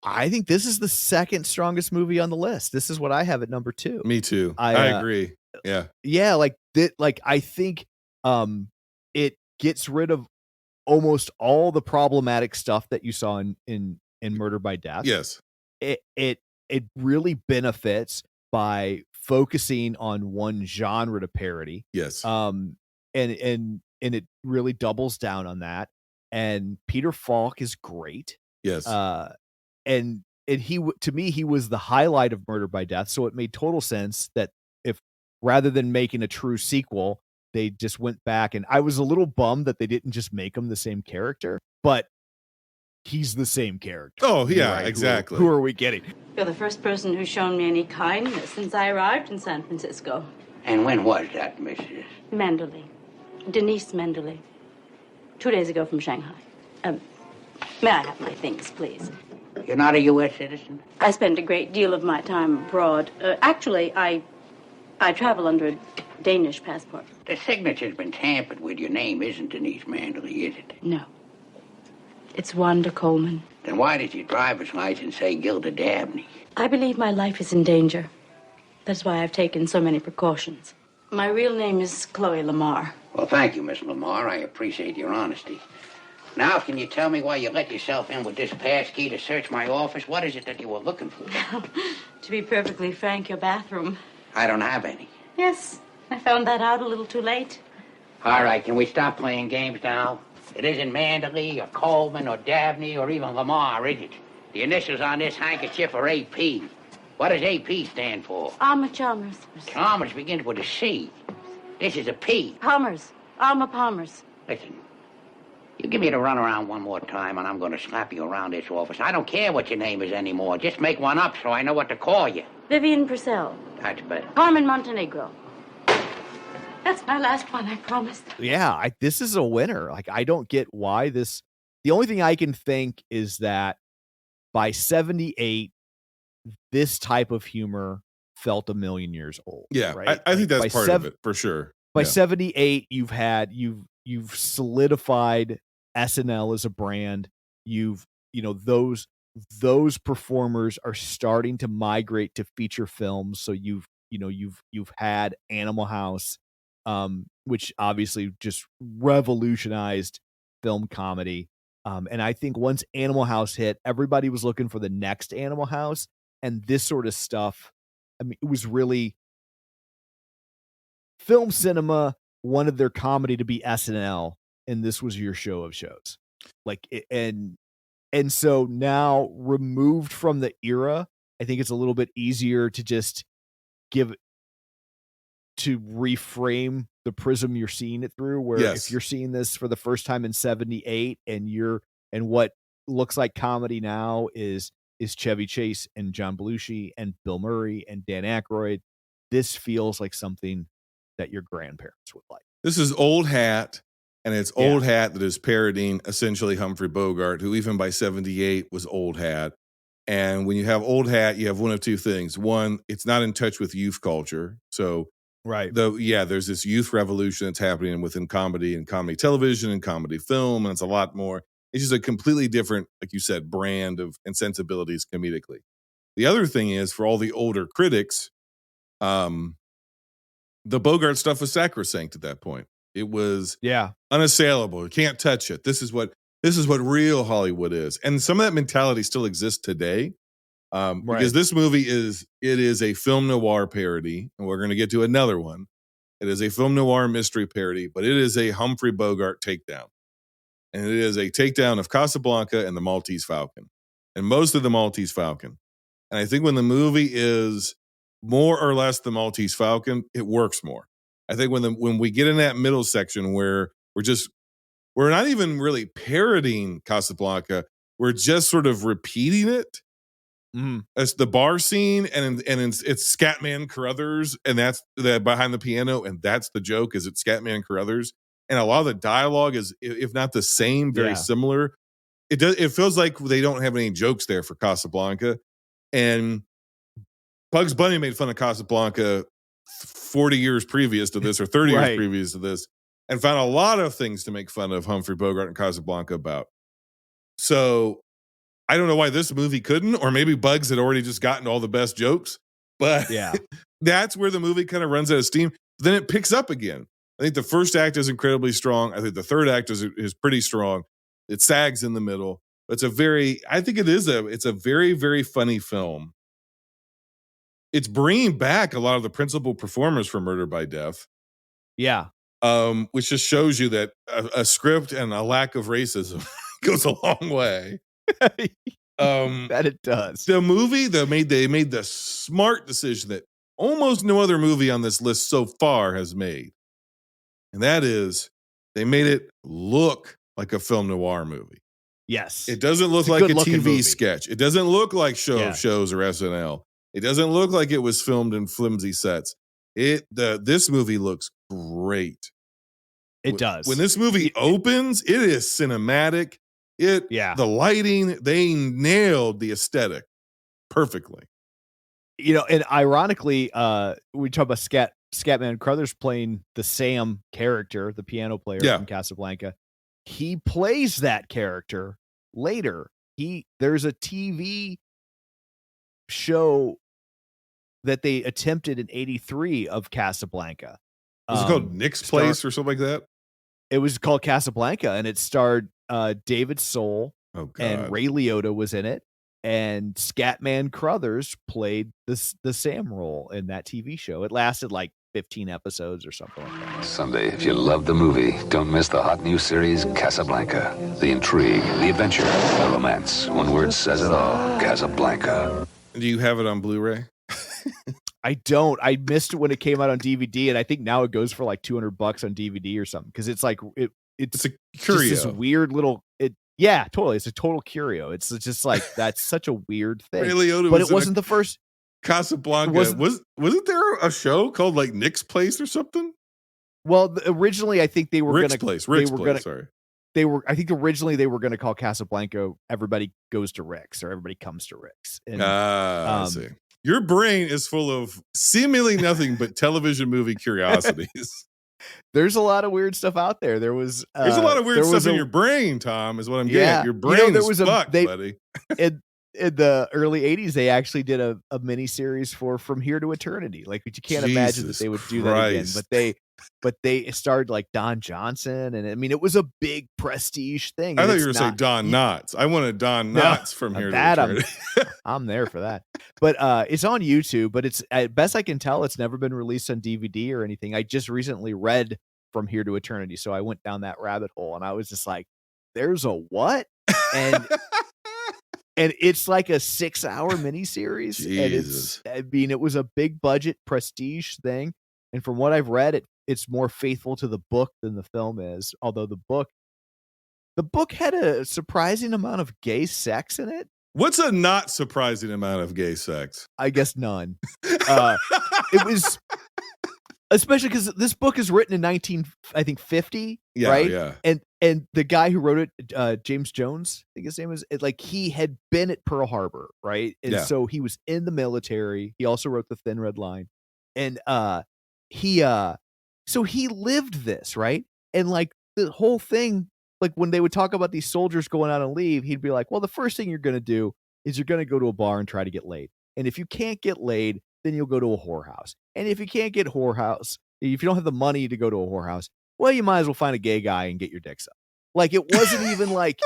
I think this is the second strongest movie on the list. This is what I have at number 2. Me too. I agree. Yeah. Yeah. Like that. Like I think, it gets rid of almost all the problematic stuff that you saw in Murder by Death. Yes. It really benefits by focusing on one genre to parody. Yes. And it really doubles down on that. And Peter Falk is great. Yes. And he, to me, he was the highlight of Murder by Death. So it made total sense that if, rather than making a true sequel, they just went back, and I was a little bummed that they didn't just make him the same character, but he's the same character. Oh yeah, right? Exactly. Who are we getting? You're the first person who's shown me any kindness since I arrived in San Francisco. And when was that, Mrs.? Mendeley. Denise Mendeley. 2 days ago from Shanghai. May I have my things, please? You're not a U.S. citizen? I spend a great deal of my time abroad. Actually, I travel under a Danish passport. The signature's been tampered with. Your name isn't Denise Mendeley, is it? No. It's Wanda Coleman. Then why does your driver's license say Gilda Dabney? I believe my life is in danger. That's why I've taken so many precautions. My real name is Chloe Lamar. Well, thank you, Miss Lamar. I appreciate your honesty. Now, can you tell me why you let yourself in with this pass key to search my office? What is it that you were looking for? To be perfectly frank, your bathroom. I don't have any. Yes, I found that out a little too late. All right, can we stop playing games now? It isn't Manderley or Coleman or Dabney or even Lamar, is it? The initials on this handkerchief are AP. What does AP stand for? Alma Chalmers. Chalmers begins with a C. This is a P. Palmers. Alma Palmers. Listen, you give me the runaround one more time and I'm going to slap you around this office. I don't care what your name is anymore. Just make one up so I know what to call you. Vivian Purcell. That's better. Carmen Montenegro. That's my last one, I promise. Yeah, this is a winner. Like, I don't get why this... The only thing I can think is that by 78, this type of humor felt a million years old. Yeah, right? I think that's part of it, for sure. By 78, you've solidified SNL as a brand. You've, those those performers are starting to migrate to feature films. So you've had Animal House, which obviously just revolutionized film comedy. And I think once Animal House hit, everybody was looking for the next Animal House, and this sort of stuff. I mean, it was really film cinema wanted their comedy to be SNL, and this was your show of shows. And so now, removed from the era, I think it's a little bit easier to just reframe the prism you're seeing it through, where if you're seeing this for the first time in 78 and what looks like comedy now is Chevy Chase and John Belushi and Bill Murray and Dan Aykroyd, this feels like something that your grandparents would like. This is old hat, and it's old hat that is parodying essentially Humphrey Bogart, who even by 78 was old hat. And when you have old hat, you have one of two things. One, it's not in touch with youth culture. So there's this youth revolution that's happening within comedy and comedy television and comedy film, and it's a lot more. It's just a completely different, like you said, brand of and sensibilities comedically. The other thing is, for all the older critics, the Bogart stuff was sacrosanct at that point. It was unassailable. You can't touch it. This is what real Hollywood is. And some of that mentality still exists today. Because this movie is a film noir parody, and we're going to get to another one. It is a film noir mystery parody, but it is a Humphrey Bogart takedown. And it is a takedown of Casablanca and the Maltese Falcon, and most of the Maltese Falcon. And I think when the movie is more or less the Maltese Falcon, it works more. I think when we get in that middle section where we're not even really parodying Casablanca, we're just sort of repeating it. It's the bar scene, and it's Scatman Carruthers, and that's the behind the piano, and that's the joke, is it's Scatman Carruthers. And a lot of the dialogue is, if not the same, very similar. It feels like they don't have any jokes there for Casablanca. And Bugs Bunny made fun of Casablanca 40 years previous to this, or 30 years previous to this, and found a lot of things to make fun of Humphrey Bogart and Casablanca about. So I don't know why this movie couldn't, or maybe Bugs had already just gotten all the best jokes, but that's where the movie kind of runs out of steam. Then it picks up again. I think the first act is incredibly strong. I think the third act is pretty strong. It sags in the middle. But it's a very very, very funny film. It's bringing back a lot of the principal performers from Murder by Death. Yeah. Which just shows you that a script and a lack of racism goes a long way. That it does. The movie, they made the smart decision that almost no other movie on this list so far has made. And that is, they made it look like a film noir movie. Yes. It doesn't look like a TV sketch. It doesn't look like Show of Shows or SNL. It doesn't look like it was filmed in flimsy sets. This movie looks great. It does. When this movie opens, it is cinematic. The lighting, they nailed the aesthetic perfectly. And ironically, we talk about Scatman Carruthers playing the Sam character, the piano player from Casablanca. He plays that character later. There's a TV show that they attempted in '83 of Casablanca. Was it called Nick's Place or something like that? It was called Casablanca, and it starred David Soul, and Ray Liotta was in it, and Scatman Carruthers played the Sam role in that TV show. It lasted like 15 episodes or something like that. Someday, if you love the movie, don't miss the hot new series Casablanca. The intrigue, the adventure, the romance. One word says it all: Casablanca. Do you have it on Blu-ray? I don't. I missed it when it came out on DVD, and I think now it goes for like $200 on DVD or something, because it's like it's a curio. Just this weird little totally. It's a total curio. It's just like, that's such a weird thing. Ray Liotta but it wasn't the first Casablanca. Wasn't there a show called like Nick's Place or something? Well, originally I think they were Rick's Place. Sorry. I think originally they were going to call Casablanca Everybody Goes to Rick's, or Everybody Comes to Rick's. And, I see. Your brain is full of seemingly nothing but television movie curiosities. There's a lot of weird stuff out there. There's a lot of weird stuff in your brain, Tom, is what I'm getting. Your brain is fucked, buddy. in the early 80s, they actually did a mini series for From Here to Eternity. Like, but you can't imagine that they would do that again. But they started like Don Johnson, and I mean, it was a big prestige thing. I thought you were going to say Don Knotts. I wanted Don Knotts From Here to Eternity. I'm there for that. But it's on YouTube, but it's, at best I can tell, it's never been released on DVD or anything. I just recently read From Here to Eternity, so I went down that rabbit hole, and I was just like, there's a what? And and it's like a 6-hour miniseries. Jesus. And I mean, it was a big budget prestige thing. And from what I've read, it's more faithful to the book than the film is. Although the book had a surprising amount of gay sex in it. What's a not surprising amount of gay sex? I guess none. It was, especially because this book is written in 1950, Yeah, right? yeah. And the guy who wrote it, James Jones, I think his name is, like, he had been at Pearl Harbor, right? And so he was in the military. He also wrote The Thin Red Line, and so he lived this, right? And like the whole thing, like when they would talk about these soldiers going out and leave, he'd be like, well, the first thing you're going to do is you're going to go to a bar and try to get laid. And if you can't get laid, then you'll go to a whorehouse. And if you can't get if you don't have the money to go to a whorehouse, well, you might as well find a gay guy and get your dicks up. Like, it wasn't even like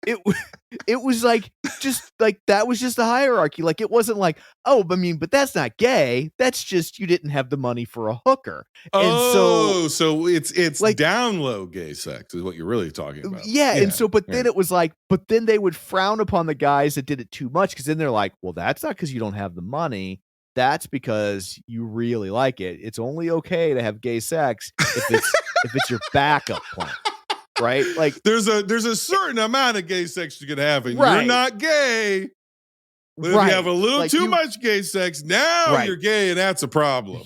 it was like, just like, that was just the hierarchy. Like, it wasn't like, oh, I mean, but that's not gay. That's just, you didn't have the money for a hooker. And so it's like down low gay sex is what you're really talking about. Yeah. And so, but then it was like, but then they would frown upon the guys that did it too much. Cause then they're like, well, that's not because you don't have the money. That's because you really like it. It's only okay to have gay sex if it's your backup plan. Right? Like, there's a certain amount of gay sex you can have, and right. you're not gay. But right. if you have a little like too much gay sex, now you're gay, and that's a problem.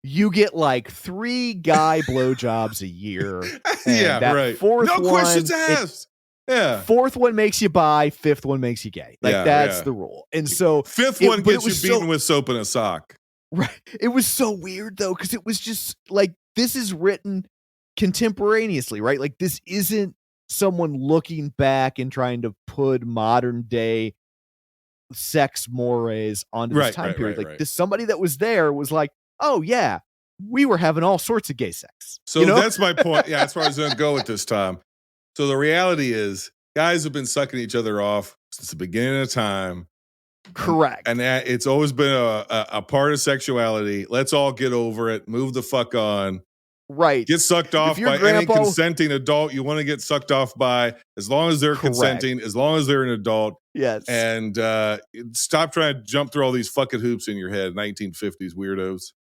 You get like 3 guy blowjobs a year. Yeah, right. No questions asked. Yeah. 4th one makes you bi, 5th one makes you gay. Like, that's the rule. And so 5th one gets you beaten with soap in a sock. Right. It was so weird though, because it was just like, this is written contemporaneously, right? Like, this isn't someone looking back and trying to put modern day sex mores onto this time period. Like, this, somebody that was there was like, oh yeah, we were having all sorts of gay sex. So that's my point. Yeah, that's where I was going to go with this, Tom. So the reality is, guys have been sucking each other off since the beginning of time. Correct. And that it's always been a part of sexuality. Let's all get over it. Move the fuck on. Right. Get sucked off by any consenting adult you want to get sucked off by, as long as they're consenting, as long as they're an adult. Yes. And stop trying to jump through all these fucking hoops in your head, 1950s weirdos.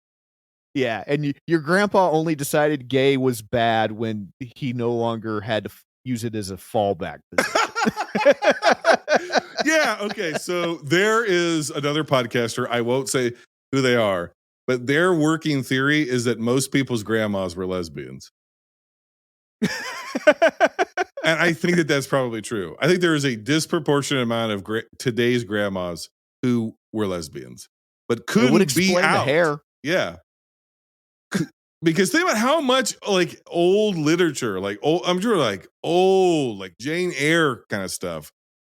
Yeah. And your grandpa only decided gay was bad when he no longer had to use it as a fallback position. Yeah. Okay. So there is another podcaster. I won't say who they are, but their working theory is that most people's grandmas were lesbians. And I think that that's probably true. I think there is a disproportionate amount of today's grandmas who were lesbians, but couldn't be out. The hair. Yeah. Because think about how much like old literature, like old, I'm sure like old, like Jane Eyre kind of stuff,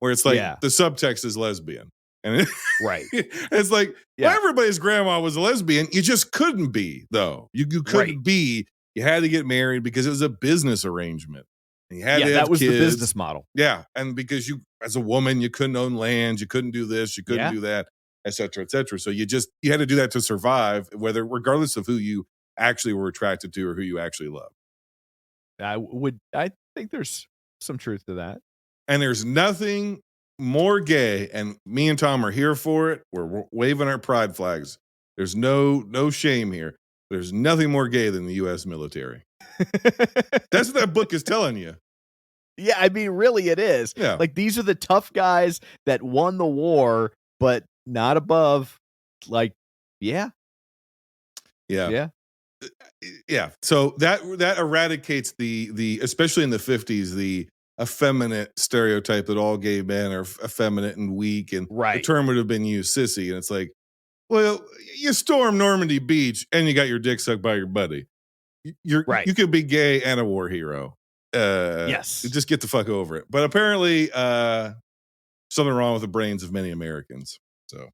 where it's like the subtext is lesbian. And right. It's like, well, everybody's grandma was a lesbian. You just couldn't be, though. You couldn't be. You had to get married because it was a business arrangement. And you had to have that was kids. The business model. Yeah. And because you, as a woman, you couldn't own land, you couldn't do this, you couldn't do that, et cetera, et cetera. So you had to do that to survive, regardless of who you actually were attracted to or who you actually love. I think there's some truth to that. And there's nothing more gay, and me and Tom are here for it. We're waving our pride flags. There's no shame here. There's nothing more gay than the U.S. military. That's what that book is telling you. Yeah, I mean, really, it is. Yeah. Like, these are the tough guys that won the war, but not above. Like, yeah. So that eradicates the especially in the 50s, the effeminate stereotype that all gay men are effeminate and weak, and the term would have been used, sissy. And it's like, well, you storm Normandy Beach and you got your dick sucked by your buddy. You could be gay and a war hero. Yes. Just get the fuck over it. But apparently, something wrong with the brains of many Americans. So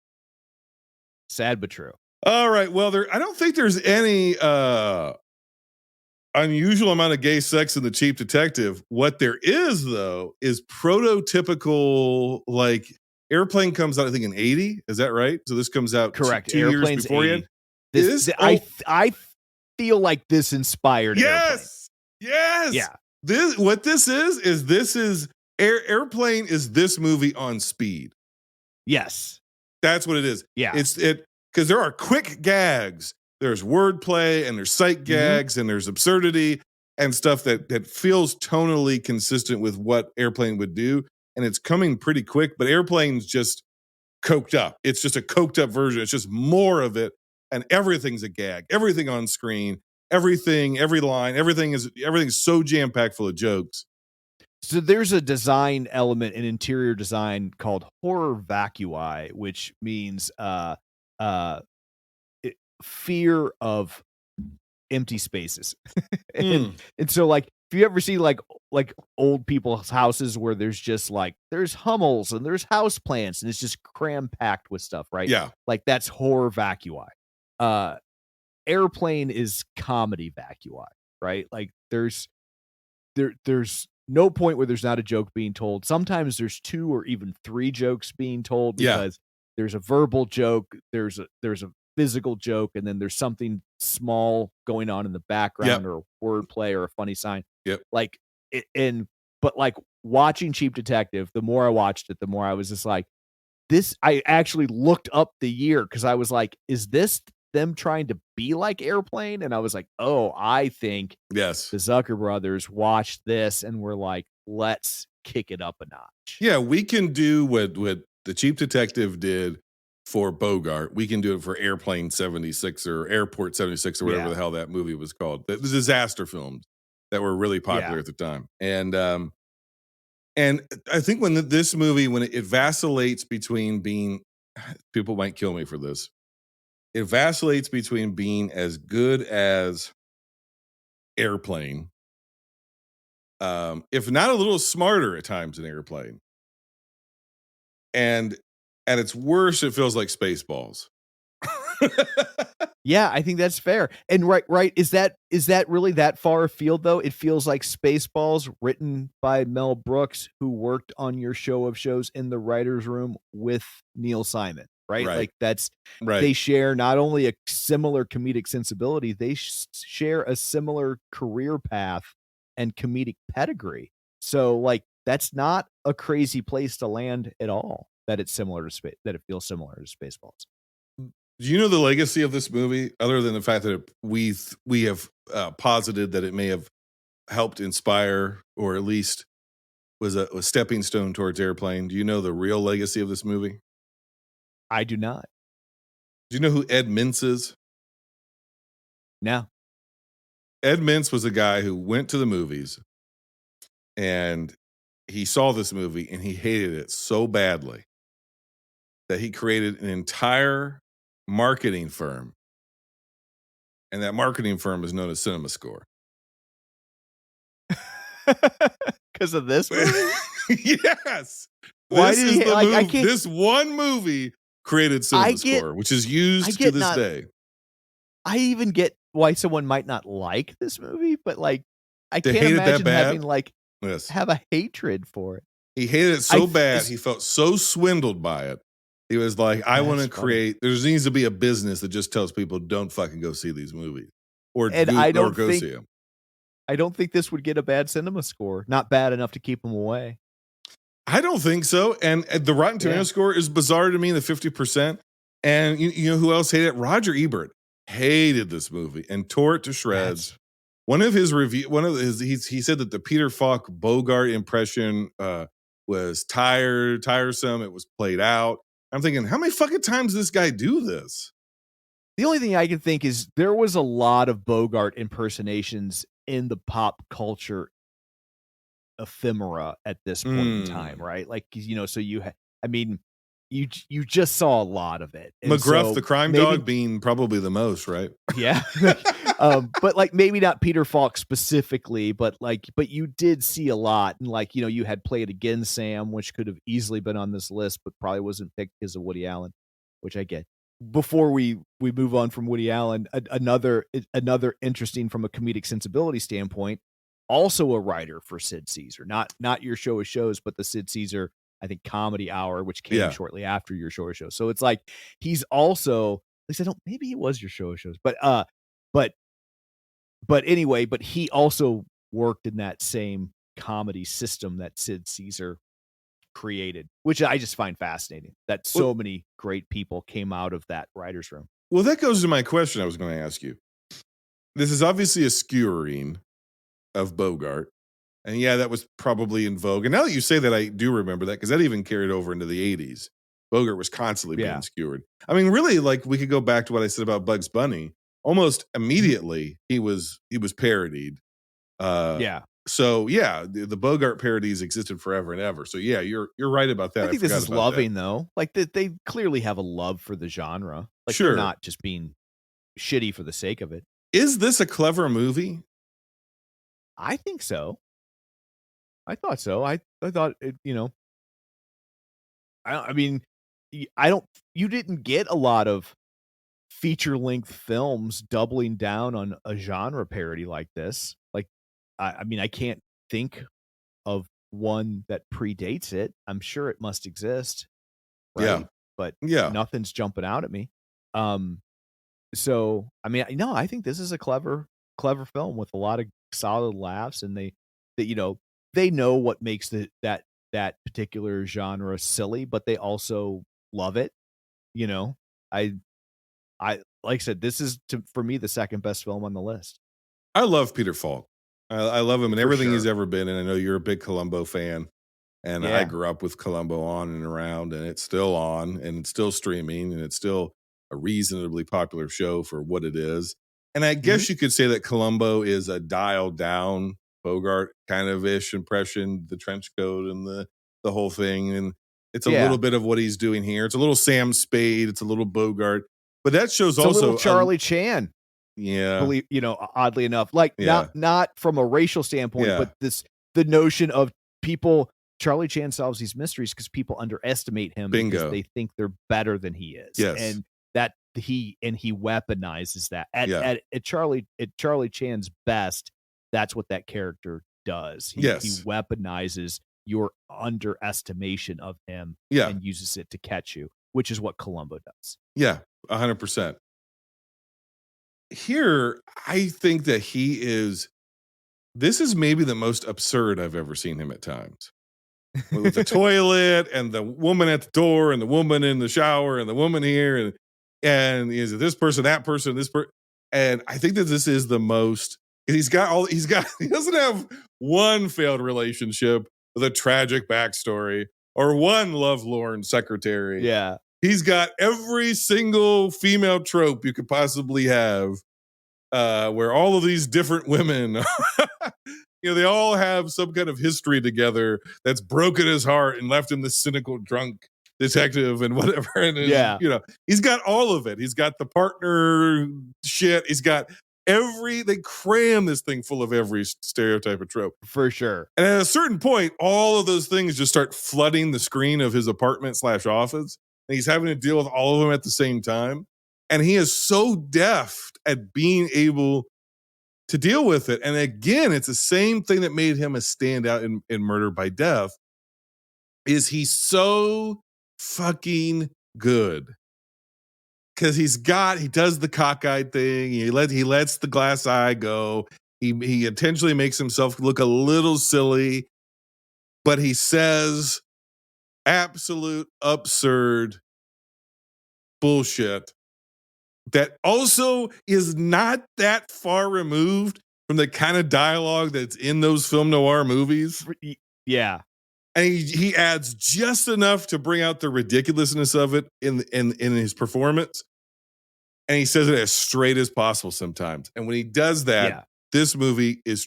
sad but true. All right. Well, I don't think there's any unusual amount of gay sex in The Cheap Detective. What there is, though, is prototypical, like, Airplane comes out, I think, in 80. Is that right? So this comes out correct. two years beforehand. I feel like this inspired Yes. Yes. Yeah. What this is Airplane is this movie on speed. Yes. That's what it is. Yeah. Because there are quick gags. There's wordplay and there's sight gags and there's absurdity and stuff that feels tonally consistent with what Airplane would do. And it's coming pretty quick, but Airplane's just coked up. It's just a coked up version. It's just more of it. And everything's a gag. Everything on screen, everything, every line, everything's so jam-packed full of jokes. So there's a design element in interior design called horror vacui, which means fear of empty spaces. and so, like, if you ever see like old people's houses where there's just like there's Hummels and there's house plants and it's just cram packed with stuff, right? Yeah. Like that's horror vacui. Airplane is comedy vacui, right? Like there's no point where there's not a joke being told. Sometimes there's 2 or even 3 jokes being told because there's a verbal joke, there's a physical joke, and then there's something small going on in the background or wordplay or a funny sign. Yep. Like but like watching Cheap Detective, the more I watched it, the more I was just like, this. I actually looked up the year because I was like, is this them trying to be like Airplane? And I was like, oh, I think the Zucker brothers watched this and were like, let's kick it up a notch. Yeah, we can do what the Cheap Detective did for Bogart. We can do it for Airplane 76 or Airport 76 or whatever the hell that movie was called. The disaster films that were really popular at the time. And I think when this movie, when it vacillates between being, people might kill me for this, it vacillates between being as good as Airplane, if not a little smarter at times than Airplane. And at its worst, it feels like Spaceballs. Yeah, I think that's fair. And right, is that really that far afield though? It feels like Spaceballs, written by Mel Brooks, who worked on your show of shows in the writer's room with Neil Simon, right? Like that's right. They share not only a similar comedic sensibility, they share a similar career path and comedic pedigree. So like that's not a crazy place to land at all. That it's similar to that it feels similar to Spaceballs. Do you know the legacy of this movie, other than the fact that we have posited that it may have helped inspire, or at least was a stepping stone towards Airplane? Do you know the real legacy of this movie? I do not. Do you know who Ed Mintz is? No. Ed Mintz was a guy who went to the movies and he saw this movie and he hated it so badly that he created an entire marketing firm, and that marketing firm is known as CinemaScore. Because of this movie? Yes. Why did he like? This one movie created CinemaScore, which is used to this day. I even get why someone might not like this movie, but like I They can't hate it that imagine bad? having like have a hatred for it. He hated it so bad. He felt so swindled by it. He was like, I want to create, there needs to be a business that just tells people don't fucking go see these movies. Or go see them. I don't think this would get a bad cinema score. Not bad enough to keep them away. I don't think so. And the Rotten Tomatoes score is bizarre to me, the 50%. And you know who else hated it? Roger Ebert hated this movie and tore it to shreds. He said that the Peter Falk Bogart impression was tiresome. It was played out. I'm thinking, how many fucking times does this guy do this? The only thing I can think is there was a lot of Bogart impersonations in the pop culture ephemera at this point in time, right? Like, so you just saw a lot of it. And McGruff, so the crime dog, being probably the most, right? Yeah. But like maybe not Peter Falk specifically, but you did see a lot. And like, you had Play It Again, Sam, which could have easily been on this list, but probably wasn't picked because of Woody Allen, which I get. Before we move on from Woody Allen, another interesting from a comedic sensibility standpoint, also a writer for Sid Caesar, not Your Show of Shows, but the Sid Caesar, I think, Comedy Hour, which came shortly after Your Show of Shows. So it's like he's also, at least I don't, maybe he was Your Show of Shows, but anyway, but he also worked in that same comedy system that Sid Caesar created, which I just find fascinating, that so many great people came out of that writer's room. Well, that goes to my question I was going to ask you. This is obviously a skewering of Bogart. And yeah, that was probably in vogue. And now that you say that, I do remember that because that even carried over into the 80s. Bogart was constantly being skewered. I mean, really, like we could go back to what I said about Bugs Bunny. Almost immediately, he was parodied. So yeah, the Bogart parodies existed forever and ever. So yeah, you're right about that. I think this is loving though. Like they clearly have a love for the genre. Like they're not just being shitty for the sake of it. Is this a clever movie? I think so. I thought so. I thought it, I mean, you didn't get a lot of feature-length films doubling down on a genre parody like this. Like, I mean, I can't think of one that predates it. I'm sure it must exist. Right? Yeah. But nothing's jumping out at me. So, I mean, no, I think this is a clever film with a lot of solid laughs, and they know what makes that particular genre silly, but they also love it. I like I said, this is for me the second best film on the list. I love Peter Falk. I love him and everything he's ever been, and I know you're a big Columbo fan. And I grew up with Columbo on and around, and it's still on, and it's still streaming, and it's still a reasonably popular show for what it is. And I guess you could say that Columbo is a dialed down Bogart kind of ish impression, the trench coat and the whole thing. And it's a little bit of what he's doing here. It's a little Sam Spade. It's a little Bogart. But that show's also a little Charlie Chan. Yeah. Oddly enough, like not from a racial standpoint, but the notion of people. Charlie Chan solves these mysteries because people underestimate him because they think they're better than he is. Yes. And that he weaponizes that at Charlie Chan's best. That's what that character does. He weaponizes your underestimation of him and uses it to catch you, which is what Columbo does. Yeah, 100%. Here, I think that this is maybe the most absurd I've ever seen him at times. With the toilet and the woman at the door and the woman in the shower and the woman here and is it this person, that person, this person. And I think that this is the most, he doesn't have one failed relationship with a tragic backstory or one lovelorn secretary. Yeah. He's got every single female trope you could possibly have, where all of these different women they all have some kind of history together that's broken his heart and left him this cynical drunk detective and whatever. And he's got all of it. He's got the partner shit. He's got they cram this thing full of every stereotype of trope. For sure. And at a certain point, all of those things just start flooding the screen of his apartment/office. And he's having to deal with all of them at the same time. And he is so deft at being able to deal with it. And again, it's the same thing that made him a standout in Murder by Death, is he's so fucking good. Because he does the cockeyed thing. He lets the glass eye go. He intentionally makes himself look a little silly, but he says absolute absurd bullshit that also is not that far removed from the kind of dialogue that's in those film noir movies. Yeah. And he adds just enough to bring out the ridiculousness of it in his performance. And he says it as straight as possible sometimes. And when he does that, this movie is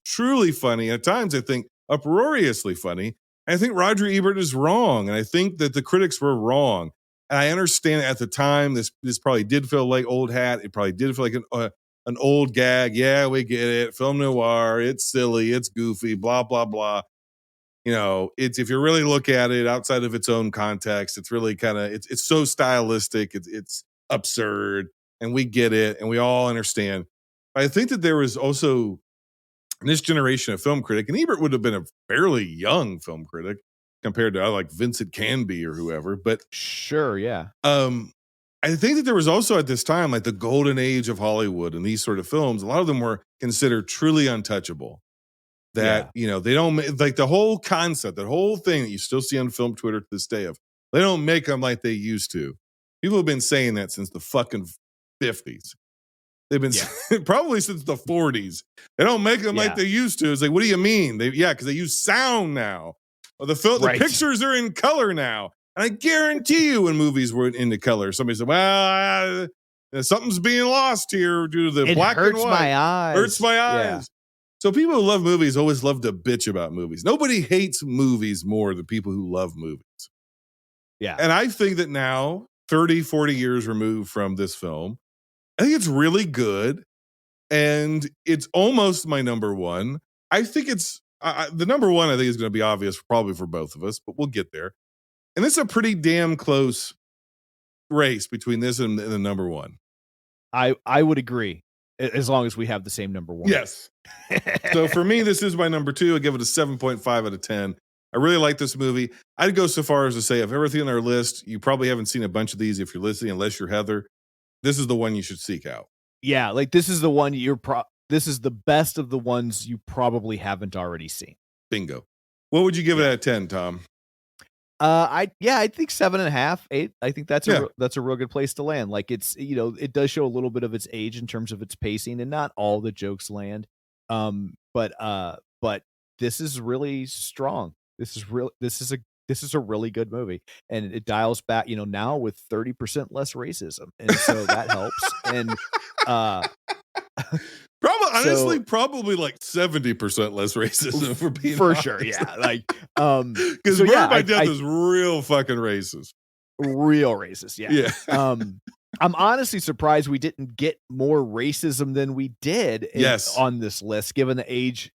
truly funny. At times, I think uproariously funny. And I think Roger Ebert is wrong. And I think that the critics were wrong. And I understand at the time, this probably did feel like old hat. It probably did feel like an old gag. Yeah, we get it. Film noir. It's silly. It's goofy. Blah, blah, blah. You know, it's if you really look at it outside of its own context, it's really kind of it's so stylistic. It's absurd, and we get it, and we all understand. But I think that there was also in this generation of film critic, and Ebert would have been a fairly young film critic compared to like Vincent Canby or whoever. But sure, yeah. I think that there was also at this time like the golden age of Hollywood and these sort of films. A lot of them were considered truly untouchable. That, you know, they don't like the whole concept, that whole thing that you still see on film Twitter to this day of they don't make them like they used to. People have been saying that since the fucking 50s. They've been probably since the 40s. They don't make them like they used to. It's like, what do you mean? Because they use sound now. Or the pictures are in color now. And I guarantee you when movies were into color, somebody said, well, something's being lost here due to the black and white. Hurts my eyes. Yeah. So people who love movies always love to bitch about movies. Nobody hates movies more than people who love movies. Yeah. And I think that now, 30, 40 years removed from this film, I think it's really good. And it's almost my number one. I think it's the number one, I think is going to be obvious probably for both of us, but we'll get there. And it's a pretty damn close race between this and the number one. I would agree. As long as we have the same number one. Yes. So for me, this is my number two. I give it a 7.5 out of 10. I really like this movie. I'd go so far as to say of everything on our list, you probably haven't seen a bunch of these if you're listening, unless you're Heather. This is the one you should seek out. Yeah, like this is the one this is the best of the ones you probably haven't already seen. Bingo. What would you give it out of 10, Tom? I think 7.5, 8. I think that's a real good place to land. Like it's, you know, it does show a little bit of its age in terms of its pacing, and not all the jokes land. But this is really strong. This is a really good movie, and it dials back, you know, now with 30% less racism, and so that helps. And probably like 70% less racism for being for honest. sure. Yeah, like because Murder by Death is real fucking racist. Real racist. Yeah. I'm honestly surprised we didn't get more racism than we did on this list, given the age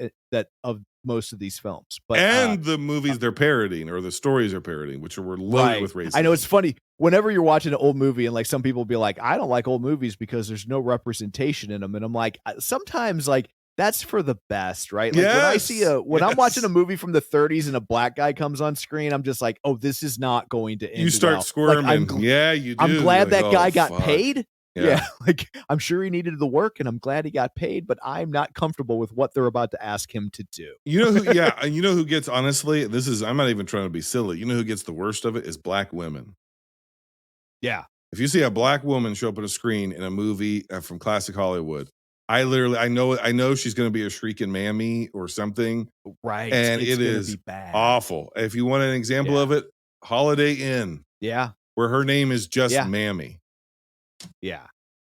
of most of these films. But the movies they're parodying or the stories they're parodying, which were loaded with racism. I know it's funny. Whenever you're watching an old movie and like some people will be like, I don't like old movies because there's no representation in them. And I'm like, sometimes like that's for the best, right? Like when I'm watching a movie from the 30s and a black guy comes on screen, I'm just like, oh, this is not going to end. You start squirming. Like, you do. I'm glad that guy got paid. Yeah. Like I'm sure he needed the work and I'm glad he got paid, but I'm not comfortable with what they're about to ask him to do. You know who, and you know who gets, honestly, I'm not even trying to be silly. You know who gets the worst of it is black women. Yeah. If you see a black woman show up on a screen in a movie from classic Hollywood, I know she's going to be a shrieking mammy or something. Right. And it is bad. Awful. If you want an example of it, Holiday Inn. Yeah. Where her name is just Mammy. Yeah.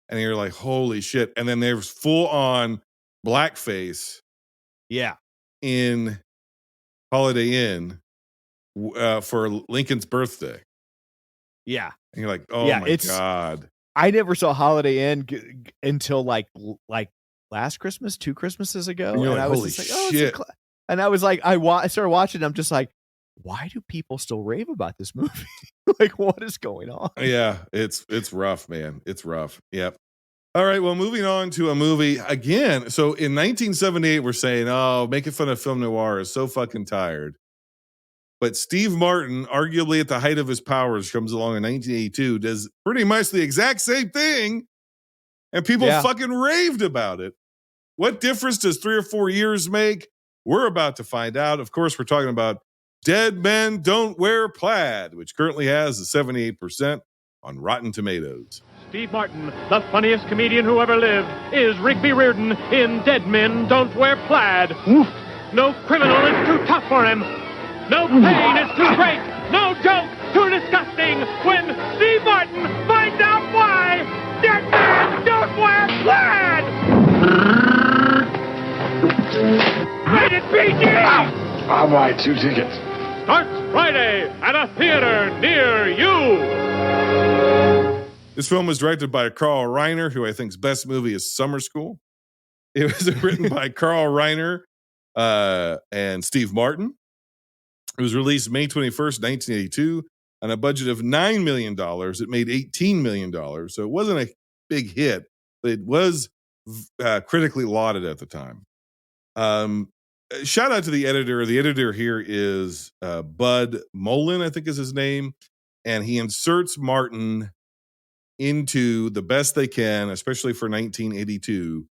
And you're like, holy shit. And then there's full on blackface. Yeah. In Holiday Inn for Lincoln's birthday. Yeah. And you're like, oh my God. I never saw Holiday Inn until like last Christmas, 2 Christmases ago. And, I was holy just like, shit. And I was like, I started watching. I'm just like, why do people still rave about this movie? Like, what is going on? Yeah, it's rough, man. It's rough. Yep. All right. Well, moving on to a movie again. So in 1978, we're saying, oh, making fun of film noir is so fucking tired. But Steve Martin, arguably at the height of his powers, comes along in 1982, does pretty much the exact same thing. And people fucking raved about it. What difference does 3 or 4 years make? We're about to find out. Of course, we're talking about Dead Men Don't Wear Plaid, which currently has a 78% on Rotten Tomatoes. Steve Martin, the funniest comedian who ever lived, is Rigby Reardon in Dead Men Don't Wear Plaid. Oof. No criminal is too tough for him. No pain is too great. No joke too disgusting when Steve Martin finds out why Dead Men Don't Wear Plaid. Rated PG. I'll buy 2 tickets. Starts Friday at a theater near you. This film was directed by Carl Reiner, who I think's best movie is Summer School. It was written by Carl Reiner and Steve Martin. It was released May 21st, 1982, on a budget of $9 million. It made $18 million, so it wasn't a big hit, but it was critically lauded at the time. Shout out to the editor. The editor here is Bud Mullen, I think is his name, and he inserts Martin into the best they can, especially for 1982,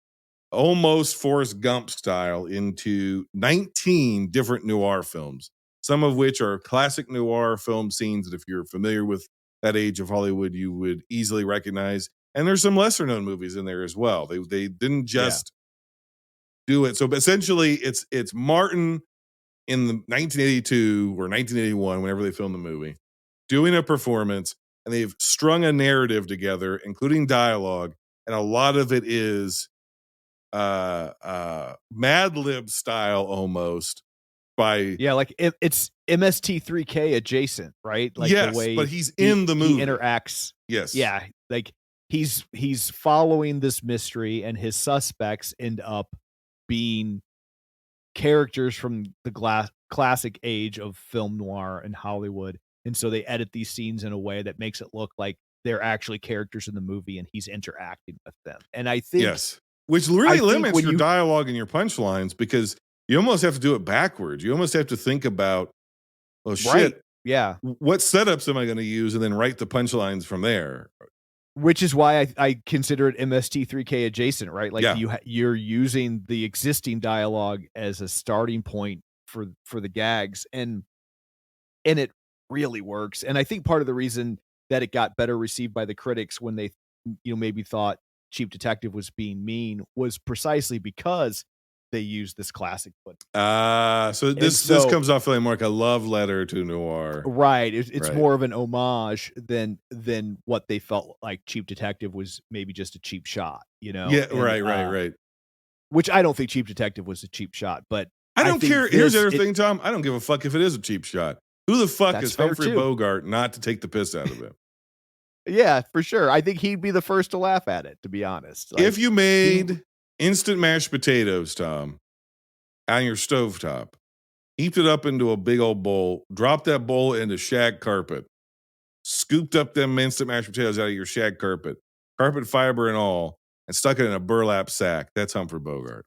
almost Forrest Gump style, into 19 different noir films, some of which are classic noir film scenes that if you're familiar with that age of Hollywood, you would easily recognize. And there's some lesser known movies in there as well. They didn't just do it. So essentially it's Martin in the 1982 or 1981, whenever they filmed the movie, doing a performance, and they've strung a narrative together, including dialogue. And a lot of it is Mad Lib style almost by like it's MST3K adjacent, right? Like yes, the way but he's in the movie. He interacts. Yes. Yeah. Like he's following this mystery, and his suspects end up being characters from the classic age of film noir and Hollywood. And so they edit these scenes in a way that makes it look like they're actually characters in the movie and he's interacting with them. And I think which really limits your dialogue and your punchlines, because you almost have to do it backwards. You almost have to think about, oh shit, right. Yeah, what setups am I going to use, and then write the punchlines from there. Which is why I consider it MST3K adjacent, right? Like you're using the existing dialogue as a starting point for the gags, and it really works. And I think part of the reason that it got better received by the critics when they maybe thought Cheap Detective was being mean was precisely because they used this classic foot. So this comes off feeling more like a love letter to noir. Right. It's more of an homage than what they felt like Cheap Detective was, maybe just a cheap shot, Yeah, and, right. Which I don't think Cheap Detective was a cheap shot, but I don't care. Here's the other thing, Tom. I don't give a fuck if it is a cheap shot. Who the fuck is Humphrey Bogart not to take the piss out of it? Yeah, for sure. I think he'd be the first to laugh at it, to be honest. Like, if you made instant mashed potatoes, Tom, on your stovetop, heaped it up into a big old bowl, dropped that bowl into shag carpet, scooped up them instant mashed potatoes out of your shag carpet fiber and all, and stuck it in a burlap sack. That's Humphrey Bogart.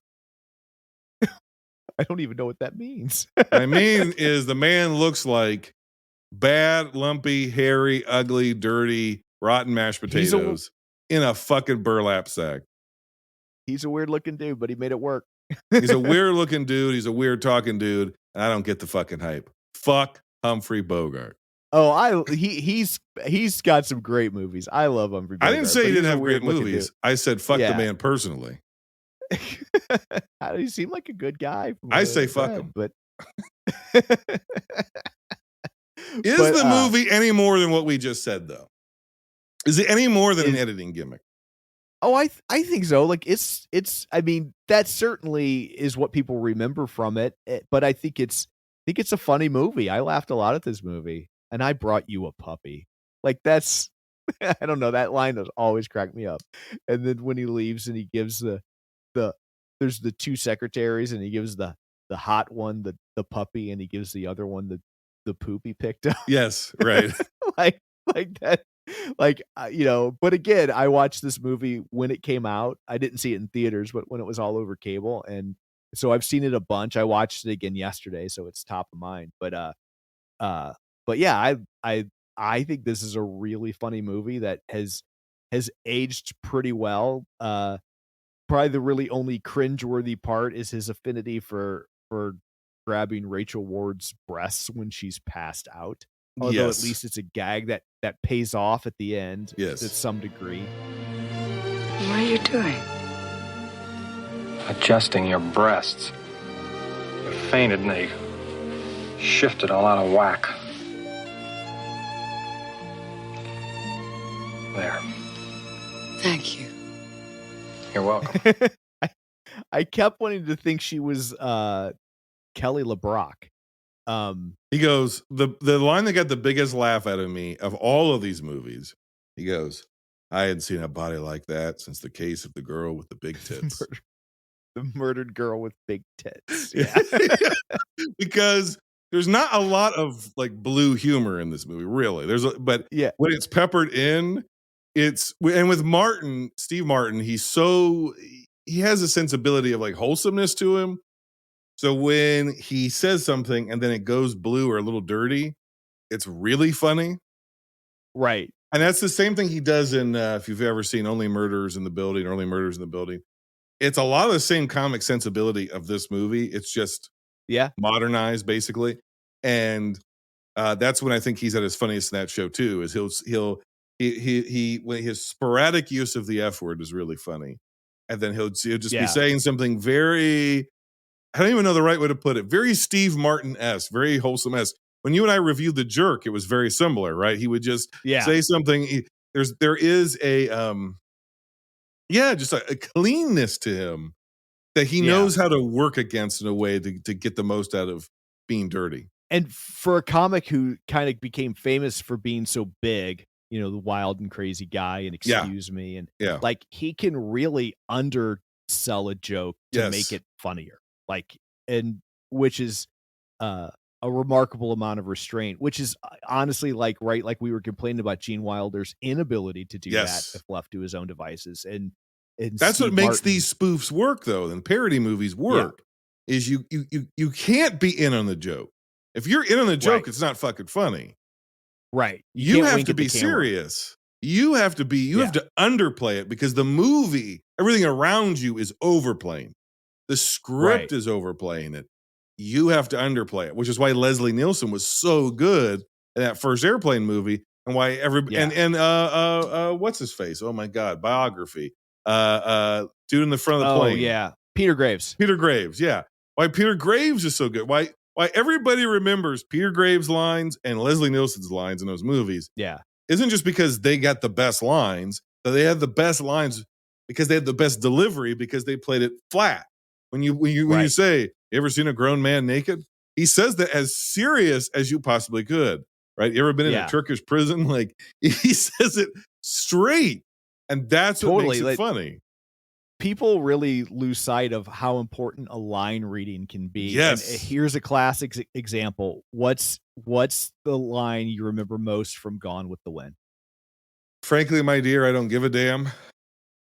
I don't even know what that means. What I mean is the man looks like bad, lumpy, hairy, ugly, dirty, rotten mashed potatoes in a fucking burlap sack. He's a weird looking dude, but he made it work. He's a weird looking dude. He's a weird talking dude. And I don't get the fucking hype. Fuck Humphrey Bogart. Oh, he's got some great movies. I love Humphrey Bogart. I didn't say he didn't have great movies. I said fuck the man personally. How do you seem like a good guy? I say fuck him. But is the movie any more than what we just said, though? Is it any more than an editing gimmick? Oh, I think so. Like it's. I mean, that certainly is what people remember from it. But I think it's a funny movie. I laughed a lot at this movie, and I brought you a puppy. Like that's. I don't know. That line has always cracked me up. And then when he leaves and he gives there's the two secretaries, and he gives the hot one the puppy, and he gives the other one the poop he picked up. Yes, right. like that. Like, but again, I watched this movie when it came out. I didn't see it in theaters, but when it was all over cable. And so I've seen it a bunch. I watched it again yesterday, so it's top of mind. But yeah, I think this is a really funny movie that has aged pretty well. Probably the really only cringeworthy part is his affinity for grabbing Rachel Ward's breasts when she's passed out. Although at least it's a gag that pays off at the end to some degree. What are you doing? Adjusting your breasts. You fainted and they shifted all out of whack. There. Thank you. You're welcome. I kept wanting to think she was Kelly LeBrock. He goes, the line that got the biggest laugh out of me of all of these movies, he goes, I hadn't seen a body like that since the case of the girl with the big tits. The murdered girl with big tits. Yeah. Because there's not a lot of like blue humor in this movie, really. But yeah, when it's peppered in, and with Martin, Steve Martin, he has a sensibility of like wholesomeness to him. So when he says something and then it goes blue or a little dirty, it's really funny. Right. And that's the same thing he does in, if you've ever seen Only Murders in the Building or Only Murders in the Building. It's a lot of the same comic sensibility of this movie. It's just modernized, basically. And that's when I think he's at his funniest in that show too. Is when his sporadic use of the F word is really funny, and then he'll just be saying something very, I don't even know the right way to put it, very Steve Martin-esque, very wholesome-esque. When you and I reviewed The Jerk, it was very similar, right? He would just say something. There is a just a cleanness to him that he knows how to work against in a way to get the most out of being dirty. And for a comic who kind of became famous for being so big, you know, the wild and crazy guy and Excuse Me, and like he can really undersell a joke to make it funnier. Like, and which is a remarkable amount of restraint, which is honestly like we were complaining about Gene Wilder's inability to do that if left to his own devices. And that's Steve what makes Martin, these spoofs work, though, and parody movies work. Is you can't be in on the joke. If you're in on the joke, it's not fucking funny. Right. You have to be serious. You have to underplay it because the movie, everything around you is overplaying. The script is overplaying it. You have to underplay it, which is why Leslie Nielsen was so good in that first Airplane movie, and why what's his face? Oh my God, Biography. Dude in the front of the plane. Oh yeah, Peter Graves. Yeah. Why Peter Graves is so good. Why everybody remembers Peter Graves' lines and Leslie Nielsen's lines in those movies. Yeah. Isn't just because they got the best lines, but they had the best lines because they had the best delivery because they played it flat. When you say, you ever seen a grown man naked? He says that as serious as you possibly could, right? You ever been in a Turkish prison? Like, he says it straight, and that's what makes it funny. People really lose sight of how important a line reading can be. Yes. And here's a classic example. What's the line you remember most from Gone with the Wind? Frankly, my dear, I don't give a damn.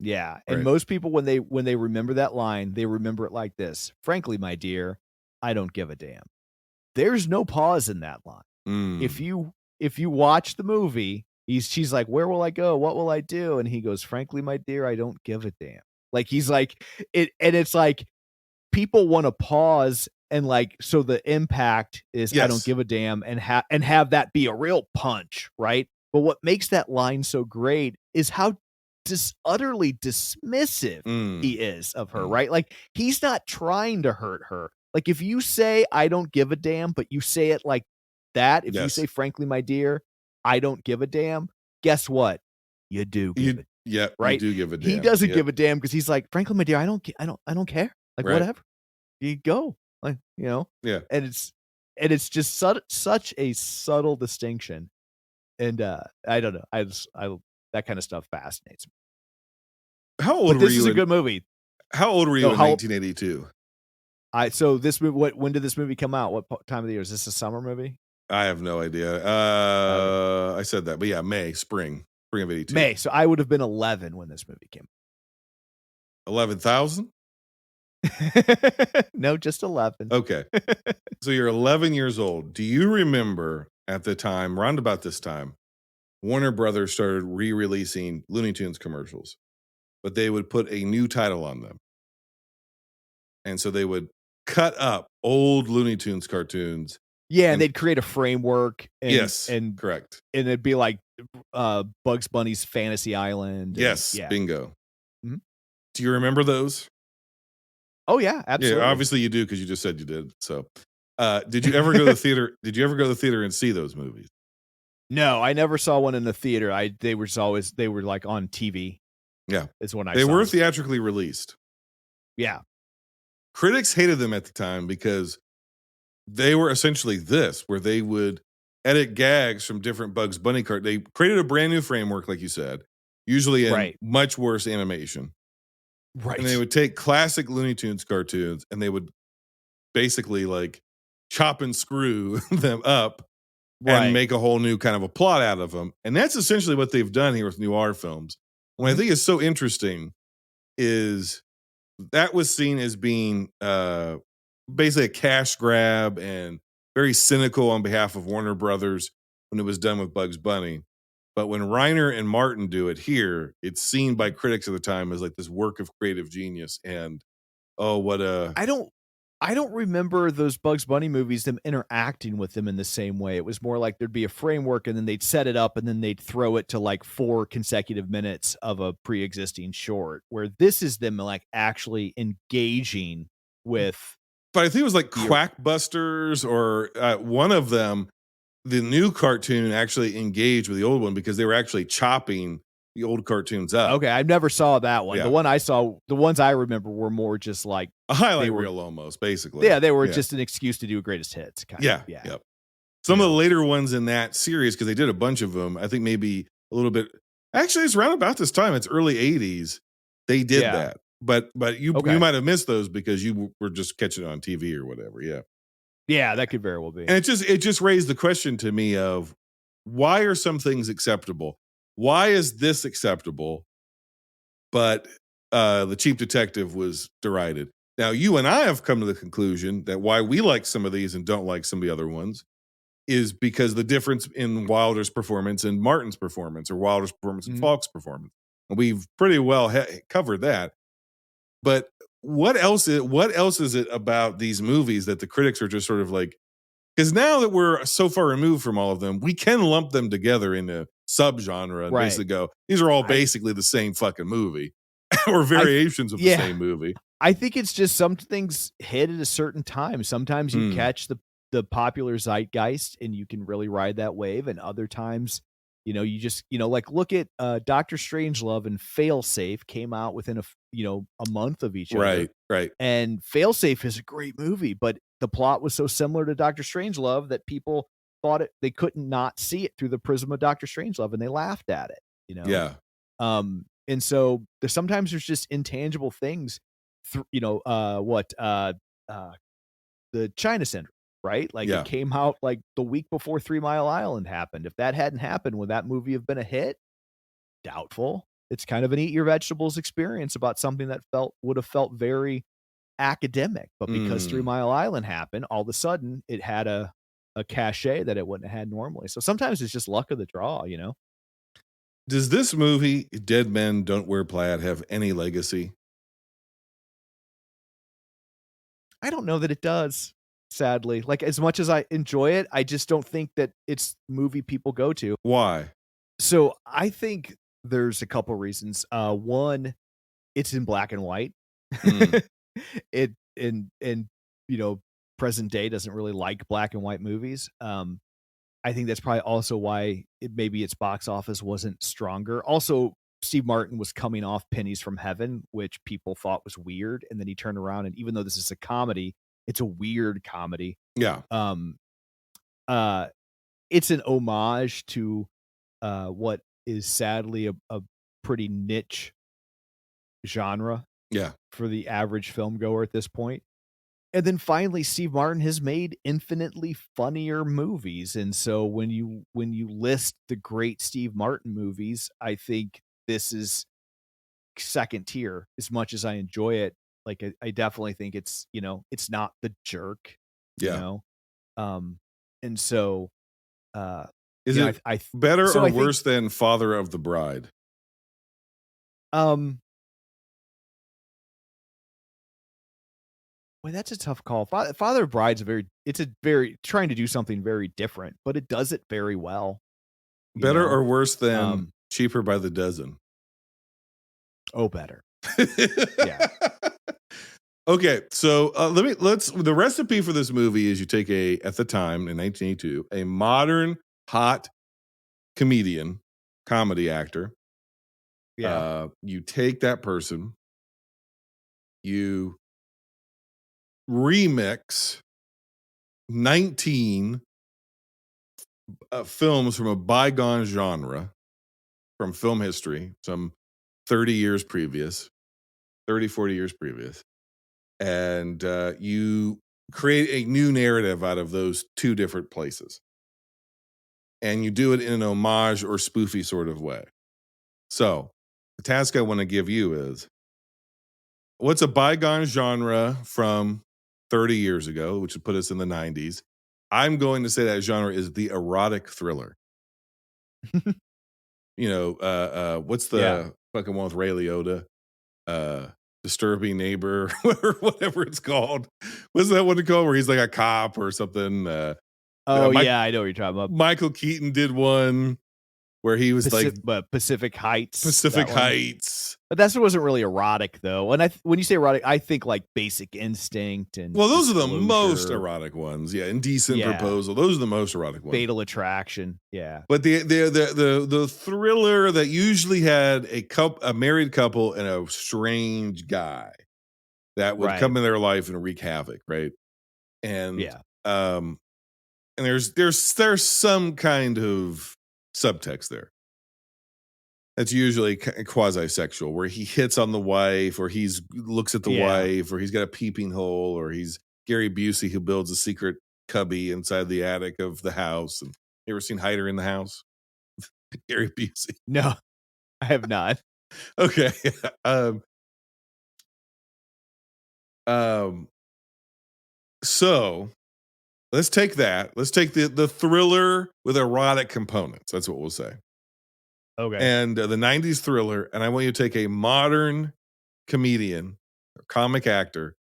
Yeah. And most people, when they remember that line, they remember it like this. Frankly, my dear, I don't give a damn. There's no pause in that line. If you watch the movie, she's like, where will I go? What will I do? And he goes, frankly, my dear, I don't give a damn. Like, he's like it, and it's like people want to pause and like, so the impact is I don't give a damn, and have that be a real punch, right? But what makes that line so great is how utterly dismissive he is of her, right? Like, he's not trying to hurt her. Like, if you say I don't give a damn, but you say it like that, if you say frankly, my dear, I don't give a damn, guess what? You do give Yeah, right. You do give a damn. He doesn't give a damn because he's like, frankly, my dear, I don't care. Like, whatever. You go. Like, you know. Yeah. And it's just such a subtle distinction. And I don't know. I that kind of stuff fascinates me. How old were you? This is a good movie. How old were you in 1982? So this movie. When did this movie come out? What time of the year? Is this a summer movie? I have no idea. I said that, but yeah, spring of 82. May. So I would have been 11 when this movie came. 11,000? No, just 11. Okay. So you're 11 years old. Do you remember at the time, around about this time, Warner Brothers started re-releasing Looney Tunes commercials, but they would put a new title on them. And so they would cut up old Looney Tunes cartoons. Yeah, and they'd create a framework. And correct. And it'd be like Bugs Bunny's Fantasy Island. Bingo. Mm-hmm. Do you remember those? Oh yeah, absolutely. Yeah, obviously you do because you just said you did. So, did you ever go to the theater? Did you ever go to the theater and see those movies? No, I never saw one in the theater. They were like on TV. Yeah, is when they were theatrically released. Yeah, critics hated them at the time because they were essentially this, where they would edit gags from different Bugs Bunny cartoons. They created a brand new framework, like you said. usually in Right. much worse animation. Right. And they would take classic Looney Tunes cartoons and they would basically like chop and screw them up and make a whole new kind of a plot out of them. And that's essentially what they've done here with noir films. What I think is so interesting is that was seen as being basically a cash grab and very cynical on behalf of Warner Brothers when it was done with Bugs Bunny. But when Reiner and Martin do it here, it's seen by critics at the time as like this work of creative genius. And I don't remember those Bugs Bunny movies, them interacting with them in the same way. It was more like there'd be a framework and then they'd set it up and then they'd throw it to like 4 consecutive minutes of a pre-existing short, where this is them like actually engaging with. But I think it was like Quackbusters or one of them, the new cartoon actually engaged with the old one because they were actually chopping the old cartoons up. Okay, I never saw that one. Yeah. The one I saw, the ones I remember were more just like a highlight reel almost, basically. Yeah, they were just an excuse to do greatest hits. Kind of. Yeah. Yep. Some of the later ones in that series, because they did a bunch of them, I think maybe a little bit. Actually, it's around about this time. It's early 80s. They did that. But you might have missed those because you were just catching it on TV or whatever. Yeah. Yeah, that could very well be. And it just raised the question to me of why are some things acceptable? Why is this acceptable? But The Cheap Detective was derided. Now, you and I have come to the conclusion that why we like some of these and don't like some of the other ones is because the difference in Wilder's performance and Martin's performance, or Wilder's performance and Falk's performance. And we've pretty well covered that. But what else is it about these movies that the critics are just sort of like, because now that we're so far removed from all of them, we can lump them together in a subgenre and basically go, these are all basically the same fucking movie or variations of the same movie. I think it's just some things hit at a certain time. Sometimes you catch the popular zeitgeist and you can really ride that wave. And other times, you just, like look at Dr. Strangelove and Failsafe came out within a month of each other. Right. And Failsafe is a great movie, but the plot was so similar to Dr. Strangelove that people thought they couldn't not see it through the prism of Dr. Strangelove, and they laughed at it. Yeah. And so sometimes there's just intangible things. The China Syndrome, right? Like it came out like the week before 3 Mile Island happened. If that hadn't happened, would that movie have been a hit? Doubtful. It's kind of an eat your vegetables experience about something that would have felt very academic, but because 3 Mile Island happened, all of a sudden it had a cachet that it wouldn't have had normally. So sometimes it's just luck of the draw, Does this movie, Dead Men Don't Wear Plaid, have any legacy? I don't know that it does, sadly. Like, as much as I enjoy it, I just don't think that it's the movie people go to. Why? So I think there's a couple reasons. One, it's in black and white. It in present day doesn't really like black and white movies. I think that's probably also why maybe its box office wasn't stronger. Also, Steve Martin was coming off Pennies from Heaven, which people thought was weird, and then he turned around, and even though this is a comedy, it's a weird comedy. Yeah. It's an homage to what is sadly a pretty niche genre. Yeah. For the average film goer at this point. And then finally, Steve Martin has made infinitely funnier movies. And so when you list the great Steve Martin movies, I think this is second tier. As much as I enjoy it, like I definitely think it's it's not The Jerk. And so is it better or worse than Father of the Bride? Boy, that's a tough call. Father of Bride's it's a very trying to do something very different, but it does it very well. Better or worse than Cheaper by the Dozen? Oh, better. Yeah. Okay, so the recipe for this movie is you take at the time in 1982, a modern hot comedy actor. Yeah. You take that person, you remix 19 films from a bygone genre from film history, some 30 years previous, 30, 40 years previous, and you create a new narrative out of those two different places. And you do it in an homage or spoofy sort of way. So the task I want to give you is, what's a bygone genre from 30 years ago, which would put us in the 90s? I'm going to say that genre is the erotic thriller. What's the fucking one with Ray Liotta? Disturbing Neighbor, or whatever it's called. What's that one called where he's like a cop or something? I know what you're talking about. Michael Keaton did one where he was Pacific Heights. Pacific Heights. But that wasn't really erotic, though. And when you say erotic, I think like Basic Instinct and those are the most erotic ones. Yeah, Indecent Proposal. Those are the most erotic ones. Fatal Attraction. Yeah. But the thriller that usually had a married couple and a strange guy that would come in their life and wreak havoc, right? And and there's some kind of subtext there. That's usually quasi-sexual, where he hits on the wife, or he looks at the wife, or he's got a peeping hole, or he's Gary Busey who builds a secret cubby inside the attic of the house. And you ever seen Hider in the House? Gary Busey. No, I have not. Okay. So let's take that. Let's take the thriller with erotic components. That's what we'll say. Okay. And the 90s thriller, and I want you to take a modern comedian, or comic actor,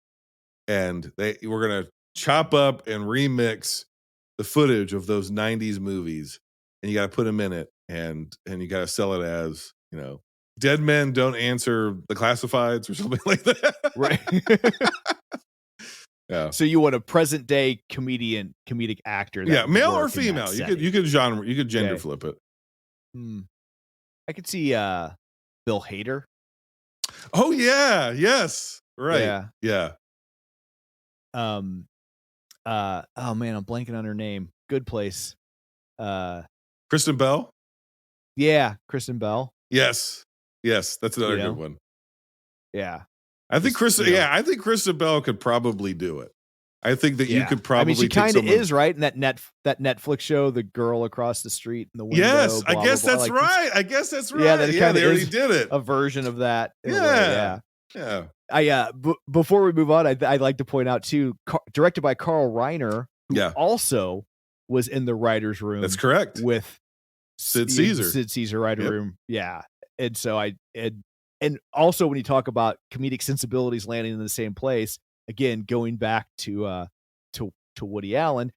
and we're going to chop up and remix the footage of those 90s movies, and you got to put them in it, and you got to sell it as, dead men don't answer the classifieds or something like that. Right. Yeah. So you want a present day comedic actor? Male or female. You could gender flip it. I could see Bill Hader. Oh yeah, yes, right, yeah. Oh man, I'm blanking on her name. Good Place. Kristen Bell. Yeah, Kristen Bell. Yes, that's another good one. Yeah, I think Kristen. Yeah, I think Kristen Bell could probably do it. I think that you could probably. She kind of is, right? In that Netflix show, The Girl Across the Street in the window. Yes, I guess that's right. Yeah, they already did it. A version of that. Yeah. Before we move on, I'd like to point out too, directed by Carl Reiner, who also was in the writers' room. That's correct. With Sid Caesar. Sid Caesar writer room. Yeah, and so and also when you talk about comedic sensibilities landing in the same place. Again, going back to Woody Allen,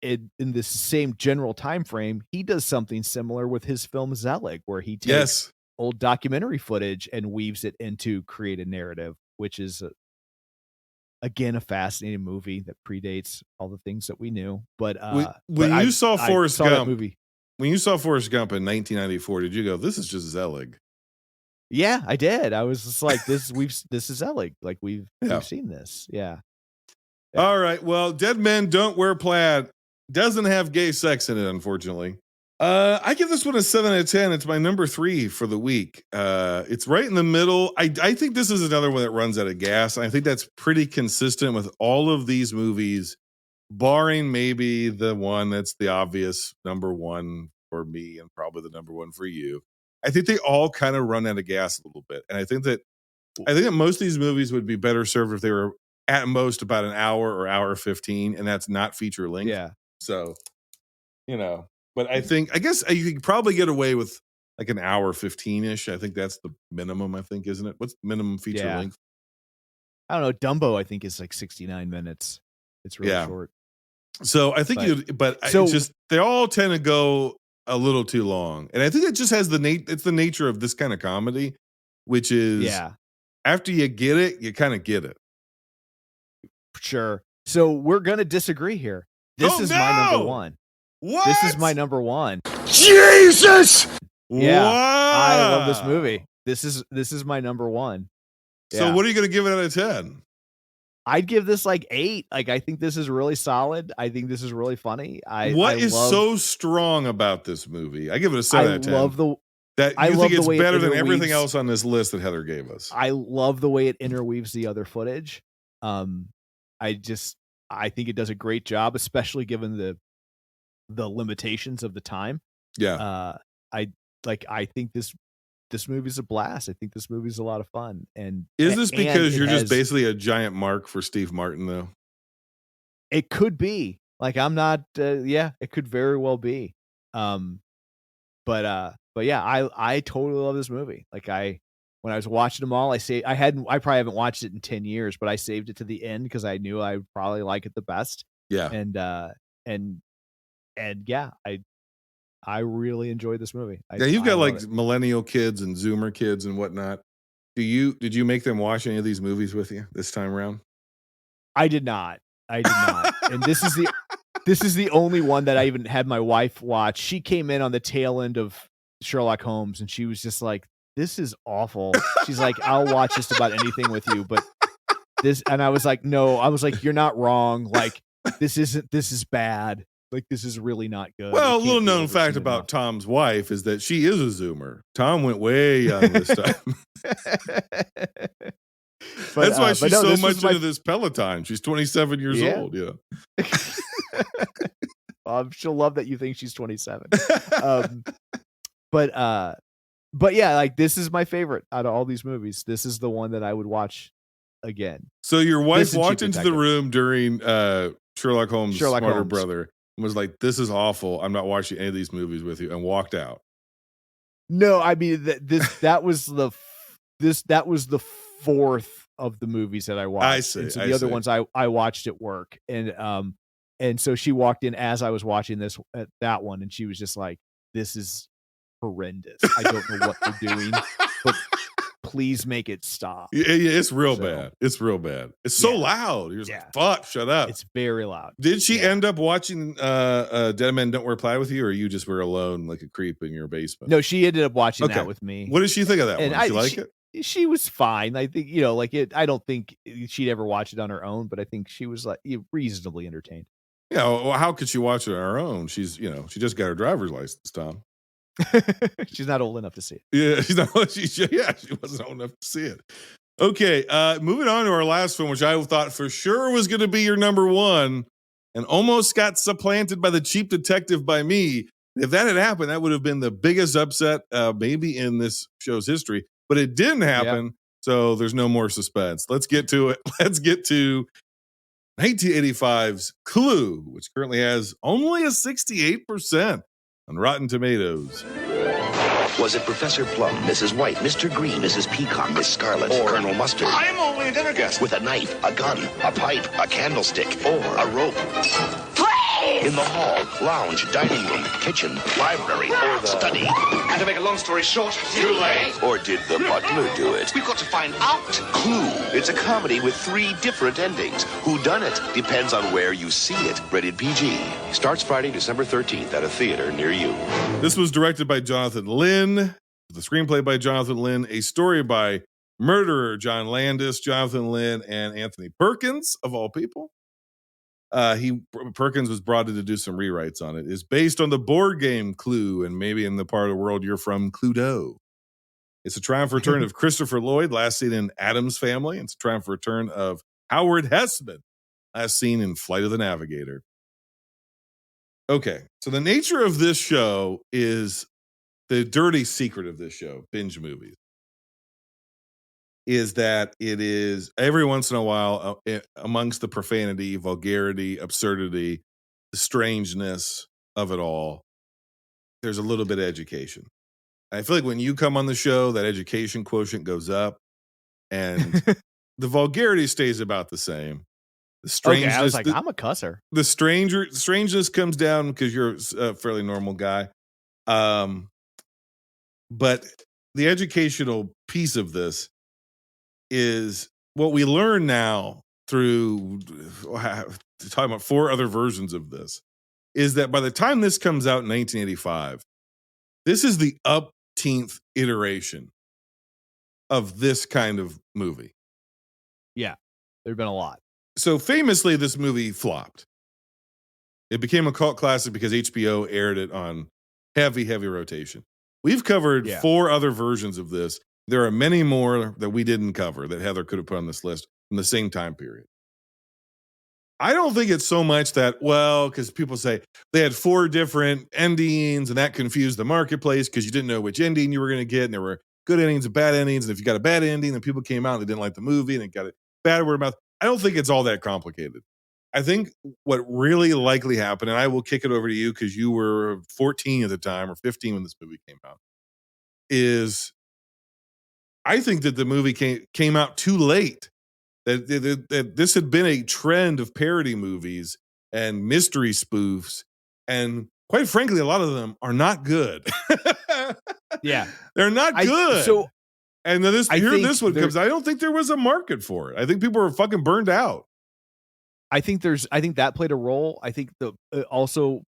in this same general time frame, he does something similar with his film Zelig, where he takes old documentary footage and weaves it into create a narrative, which is again a fascinating movie that predates all the things that we knew. But when you saw Forrest Gump in 1994, did you go, "This is just Zelig"? Yeah, I did. I was just like, this is Zelig. Like we've seen this. Yeah. All right. Well, Dead Men Don't Wear Plaid doesn't have gay sex in it, unfortunately. I give this one a 7 out of 10. It's my number 3 for the week. It's right in the middle. I think this is another one that runs out of gas. I think that's pretty consistent with all of these movies, barring maybe the one that's the obvious number 1 for me and probably the number 1 for you. I think they all kind of run out of gas a little bit. And I think that most of these movies would be better served if they were at most about an hour or hour 15, and that's not feature length. Yeah. So, but I guess you could probably get away with like an hour 15-ish. I think that's the minimum, isn't it? What's the minimum feature length? I don't know. Dumbo, I think, is like 69 minutes. It's really short. So I think it's just, they all tend to go a little too long. And I think it just has it's the nature of this kind of comedy, which is after you get it, you kind of get it. Sure. So we're going to disagree here. This is my number 1. What? This is my number 1. Jesus! Yeah. Wow. I love this movie. This is my number 1. So Yeah. what are you going to give it out of 10? I'd give this like 8. Like, I think this is really solid. I think this is really funny. What is so strong about this movie? I give it a 7 out of 10. That I you love think the it's way it better than everything interweaves- else on this list that Heather gave us. I love the way it interweaves the other footage. I think it does a great job, especially given the limitations of the time. Yeah. I think this movie's a blast. I think this movie's a lot of fun. And Is this and because it you're just has- basically a giant mark for Steve Martin, though? It could be. Like, I'm not. Yeah, it could very well be. But yeah, I totally love this movie. Like, when I was watching them all, I probably haven't watched it in 10 years, but I saved it to the end because I knew I would probably like it the best. Yeah. And yeah, I really enjoyed this movie. Yeah, you've got I love like it. millennial kids and Zoomer kids and whatnot. Did you make them watch any of these movies with you this time around? I did not. And this is the only one that I even had my wife watch. She came in on the tail end of Sherlock Holmes, and she was just like, "This is awful." She's like, "I'll watch just about anything with you, but this." And I was like, "No." I was like, "You're not wrong. Like, this is bad. Like, this is really not good." Well, a It little can't be known fact overseen about enough. Tom's wife is that she is a Zoomer. Tom went way young this time. That's why she's so much into this Peloton. She's 27 years old. Yeah. She'll love that you think she's 27. But yeah, like, this is my favorite out of all these movies. This is the one that I would watch again. So your wife This and walked Cheap into the Detective. room during Sherlock Holmes' Sherlock Smarter Holmes. Brother and was like, "This is awful. I'm not watching any of these movies with you," and walked out. No, I mean, that was the fourth of the movies that I watched. I see, And so I the other see. ones I watched at work, and so she walked in as I was watching that one, and she was just like, "This is horrendous. I don't know what they're doing, but please make it stop." Yeah, it's real bad. It's real bad. It's so loud. You're just like, "Fuck, shut up." It's very loud. Did she end up watching Dead Men Don't Wear Plaid with you, or you just were alone like a creep in your basement? No, she ended up watching that with me. What did she think of that And one? Did she like it? She was fine. I think, I don't think she'd ever watch it on her own, but I think she was like reasonably entertained. Yeah, well, how could she watch it on her own? She's, she just got her driver's license, Tom. She's not old enough to see it. Yeah, she wasn't old enough to see it. Okay, moving on to our last film, which I thought for sure was going to be your number one, and almost got supplanted by The Cheap Detective by me. If that had happened, that would have been the biggest upset maybe in this show's history. But it didn't happen, so there's no more suspense. Let's get to it. Let's get to 1985's Clue, which currently has only a 68% on Rotten Tomatoes. Was it Professor Plum, Mrs. White, Mr. Green, Mrs. Peacock, Miss Scarlet, or Colonel Mustard? I'm only a dinner guest. With a knife, a gun, a pipe, a candlestick, or a rope. In the hall, lounge, dining room, kitchen, library, or the study. And to make a long story short, too late. Or did the butler do it? We've got to find out. Clue. It's a comedy with 3 different endings. Who done it? Depends on where you see it. Rated PG. Starts Friday, December 13th at a theater near you. This was directed by Jonathan Lynn, the screenplay by Jonathan Lynn, a story by murderer John Landis, Jonathan Lynn, and Anthony Perkins, of all people. Perkins was brought in to do some rewrites on it. It's based on the board game Clue, and maybe in the part of the world you're from, Cluedo. It's a triumphant return of Christopher Lloyd, last seen in Addams Family. It's a triumphant return of Howard Hessman, last seen in Flight of the Navigator. Okay, so the nature of this show is the dirty secret of this show, Binge Movies, is that it is every once in a while amongst the profanity, vulgarity, absurdity, the strangeness of it all, there's a little bit of education. I feel like when you come on the show, that education quotient goes up and the vulgarity stays about the same. The strangeness, I was like, I'm a cusser. The strangeness comes down because you're a fairly normal guy. But the educational piece of this is what we learn now through talking about 4 other versions of this, is that by the time this comes out in 1985, this is the upteenth iteration of this kind of movie. Yeah, there have been a lot. So famously, this movie flopped. It became a cult classic because HBO aired it on heavy rotation. We've covered 4 other versions of this. There are many more that we didn't cover that Heather could have put on this list in the same time period. I don't think it's so much that, well, because people say they had 4 different endings and that confused the marketplace because you didn't know which ending you were going to get. And there were good endings and bad endings. And if you got a bad ending, then people came out and they didn't like the movie and it got a bad word of mouth. I don't think it's all that complicated. I think what really likely happened, and I will kick it over to you because you were 14 at the time or 15 when this movie came out, is I think that the movie came out too late. That this had been a trend of parody movies and mystery spoofs, and quite frankly, a lot of them are not good. Yeah, they're not good. And then this one there- comes. I don't think there was a market for it. I think people were fucking burned out. I think that played a role. I think it also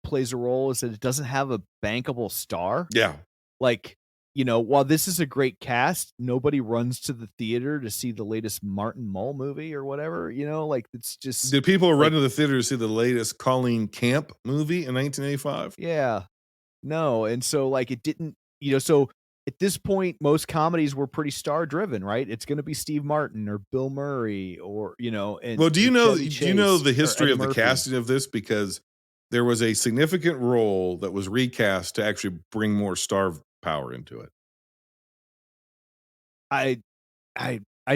plays a role is that it doesn't have a bankable star. Yeah. Like, while this is a great cast, nobody runs to the theater to see the latest Martin Mull movie or whatever, like it's just. Did people run to the theater to see the latest Colleen Camp movie in 1985? Yeah. No. And so like it didn't, so at this point, most comedies were pretty star driven, right? It's going to be Steve Martin or Bill Murray or, and well, do you know Chase the history or of the Murphy. casting of this? Because there was a significant role that was recast to actually bring more star power into it. I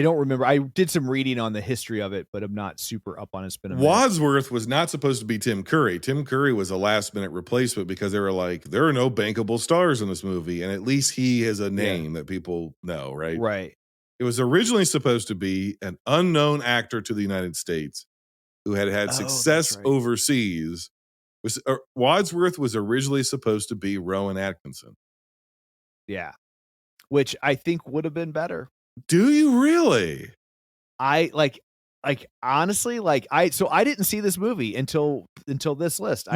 don't remember. I did some reading on the history of it, but I'm not super up on it. It's been a minute. Wadsworth was not supposed to be Tim Curry. Tim Curry was a last minute replacement because they were like, there are no bankable stars in this movie. And at least he has a name that people know, right? Right. It was originally supposed to be an unknown actor to the United States who had success overseas. Wadsworth was originally supposed to be Rowan Atkinson. Yeah. Which I think would have been better. Do you really? I honestly, I didn't see this movie until this list.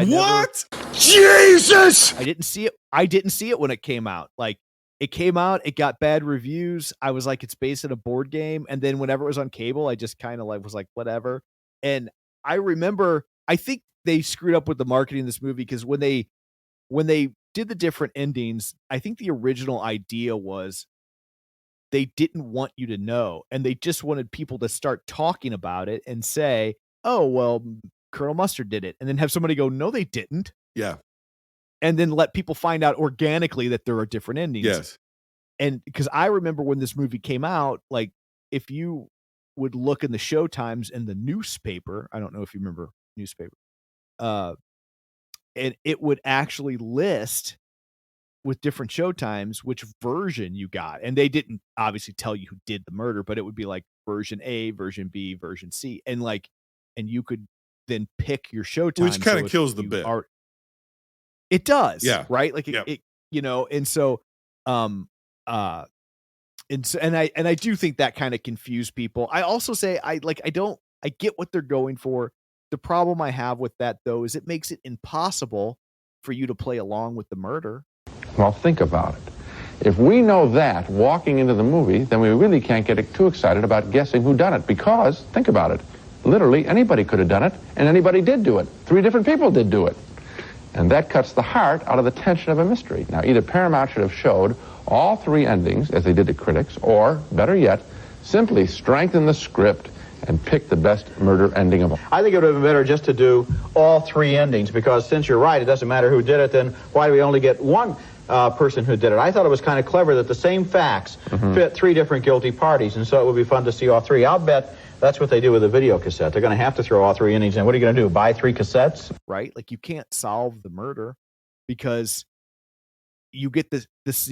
Jesus! I didn't see it. I didn't see it when it came out. Like it came out, it got bad reviews. I was like, it's based on a board game. And then whenever it was on cable, I just kind of was like, whatever. And I remember, I think they screwed up with the marketing of this movie because when they did the different endings, I think the original idea was they didn't want you to know, and they just wanted people to start talking about it and say, oh, well, Colonel Mustard did it. And then have somebody go, no, they didn't. Yeah. And then let people find out organically that there are different endings. Yes. And because I remember when this movie came out, like if you would look in the Showtimes and the newspaper, I don't know if you remember newspaper, and it would actually list with different Showtimes which version you got. And they didn't obviously tell you who did the murder, but it would be like version A, version B, version C. And you could then pick your Showtime. Which kind of kills the bit. It does. Yeah. Right. Like it and so, and I do think that kind of confused people. I also say I get what they're going for. The problem I have with that though, is it makes it impossible for you to play along with the murder. Well, think about it. If we know that walking into the movie, then we really can't get too excited about guessing who done it because, think about it, literally anybody could have done it and anybody did do it. 3 different people did do it. And that cuts the heart out of the tension of a mystery. Now, either Paramount should have showed all 3 endings as they did to critics, or, better yet, simply strengthen the script and pick the best murder ending of all. I think it would have been better just to do all 3 endings because since you're right, it doesn't matter who did it, then why do we only get one person who did it? I thought it was kind of clever that the same facts fit 3 different guilty parties, and so it would be fun to see all 3. I'll bet that's what they do with a video cassette. They're going to have to throw all 3 endings in. What are you going to do, buy 3 cassettes? Right? Like you can't solve the murder because you get the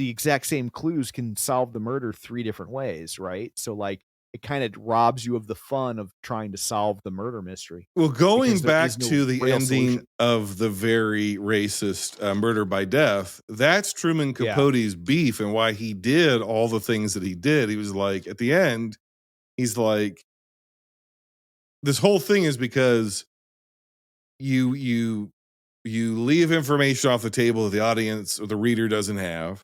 exact same clues can solve the murder 3 different ways, right? So like it kind of robs you of the fun of trying to solve the murder mystery. Well, going back to the ending of the very racist Murder by Death, that's Truman Capote's beef and why he did all the things that he did. He was like, at the end, he's like, this whole thing is because you leave information off the table that the audience or the reader doesn't have.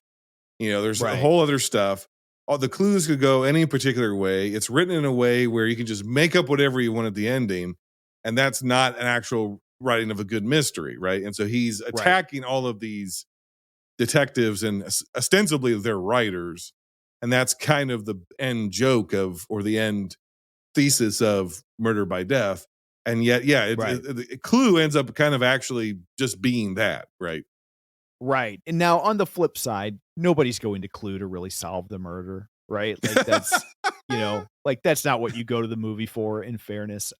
There's a whole other stuff. All the clues could go any particular way. It's written in a way where you can just make up whatever you want at the ending, and that's not an actual writing of a good mystery, right? And so he's attacking all of these detectives and ostensibly they're writers. And that's kind of the end joke of, or the end thesis of Murder by Death. And yet, yeah, Clue ends up kind of actually just being that, right? Right. And now on the flip side, nobody's going to Clue to really solve the murder, right? Like that's, like that's not what you go to the movie for, in fairness.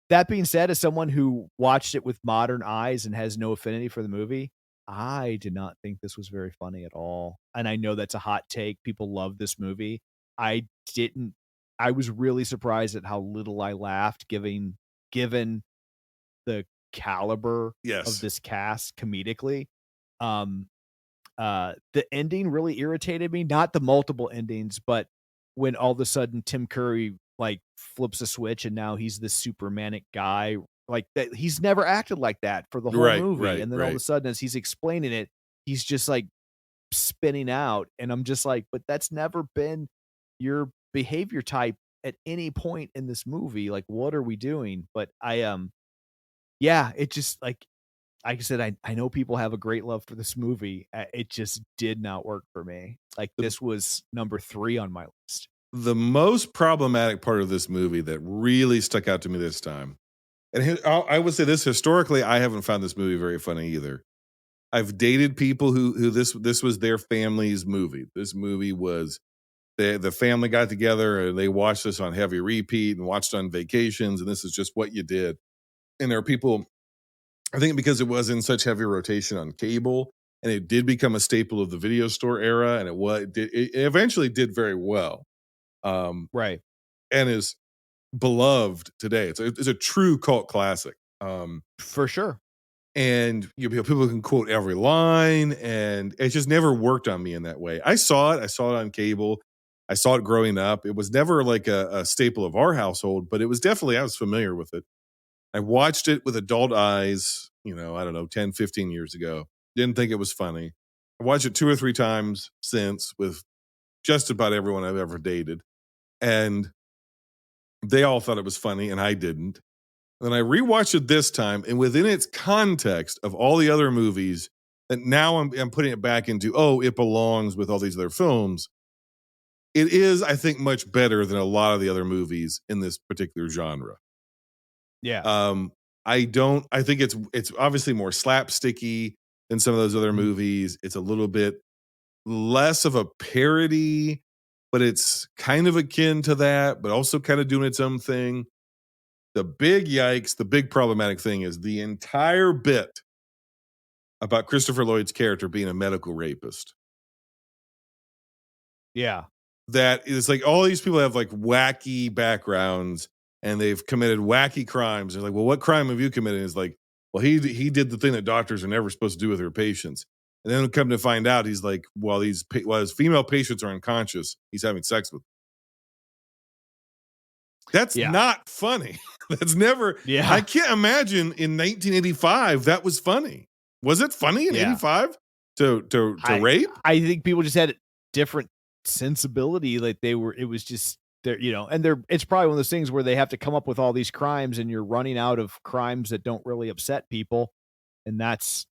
That being said, as someone who watched it with modern eyes and has no affinity for the movie, I did not think this was very funny at all. And I know that's a hot take. People love this movie. I didn't. I was really surprised at how little I laughed, given the caliber of this cast comedically. The ending really irritated me, not the multiple endings, but when all of a sudden Tim Curry like flips a switch and now he's this super manic guy, like that. He's never acted like that for the whole movie. And then all of a sudden, as he's explaining it, he's just like spinning out. And I'm just like, but that's never been your behavior type at any point in this movie. Like, what are we doing? But yeah, it just like I said, I know people have a great love for this movie. It just did not work for me. Like this was number 3 on my list. The most problematic part of this movie that really stuck out to me this time, and I would say this historically, I haven't found this movie very funny either. I've dated people who this was their family's movie. This movie was the family got together and they watched this on heavy repeat and watched on vacations, and this is just what you did. And there are people, I think because it was in such heavy rotation on cable, and it did become a staple of the video store era, and it eventually did very well. Right. And is beloved today. It's a true cult classic. For sure. And people can quote every line, and it just never worked on me in that way. I saw it on cable. I saw it growing up. It was never like a staple of our household, but it was definitely, I was familiar with it. I watched it with adult eyes, I don't know, 10, 15 years ago. Didn't think it was funny. I watched it 2 or 3 times since with just about everyone I've ever dated. And they all thought it was funny, and I didn't. And then I rewatched it this time, and within its context of all the other movies, that now I'm putting it back into, it belongs with all these other films. It is, I think, much better than a lot of the other movies in this particular genre. Yeah. I think it's obviously more slapsticky than some of those other movies. It's a little bit less of a parody, but it's kind of akin to that, but also kind of doing its own thing. The big yikes, the big problematic thing is the entire bit about Christopher Lloyd's character being a medical rapist. Yeah. That is like all these people have like wacky backgrounds and they've committed wacky crimes. They're like, well, what crime have you committed? And it's like, well, he did the thing that doctors are never supposed to do with their patients. And then come to find out, he's like, while his female patients are unconscious, he's having sex with them. That's not funny. That's never. Yeah. I can't imagine in 1985 that was funny. Was it funny in 85 to rape? I think people just had a different sensibility. Like it was just there, and it's probably one of those things where they have to come up with all these crimes, and you're running out of crimes that don't really upset people, and that's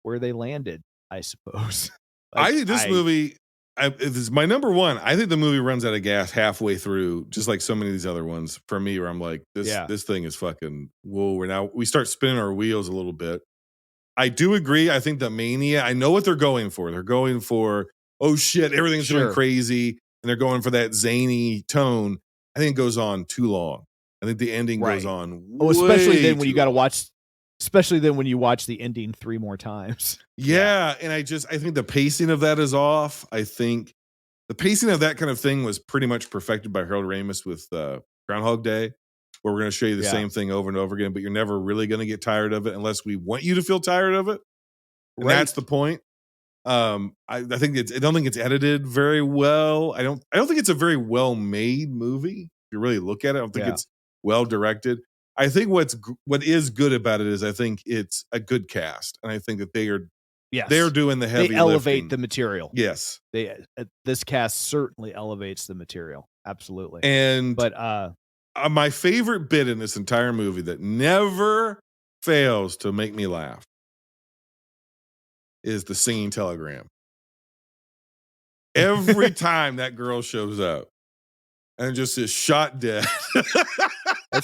where they landed, I suppose. I think this movie. This is my number 1. I think the movie runs out of gas halfway through, just like so many of these other ones. For me, where I'm like, this thing is fucking. Whoa! We start spinning our wheels a little bit. I do agree. I think the mania. I know what they're going for. They're going for, oh shit, everything's going crazy, and they're going for that zany tone. I think it goes on too long. I think the ending goes on. Especially then when you got to watch. Especially then when you watch the ending 3 more times. Yeah, and I think the pacing of that is off. I think the pacing of that kind of thing was pretty much perfected by Harold Ramis with Groundhog Day, where we're going to show you the same thing over and over again, but you're never really going to get tired of it unless we want you to feel tired of it. And that's the point. I don't think it's edited very well. I don't think it's a very well made movie. If you really look at it, I don't think it's well directed. I think what is good about it is I think it's a good cast, and I think that they're doing the heavy. They elevate lifting. The material. Yes, this cast certainly elevates the material. Absolutely. But my favorite bit in this entire movie that never fails to make me laugh is the singing telegram. Every time that girl shows up and just is shot dead.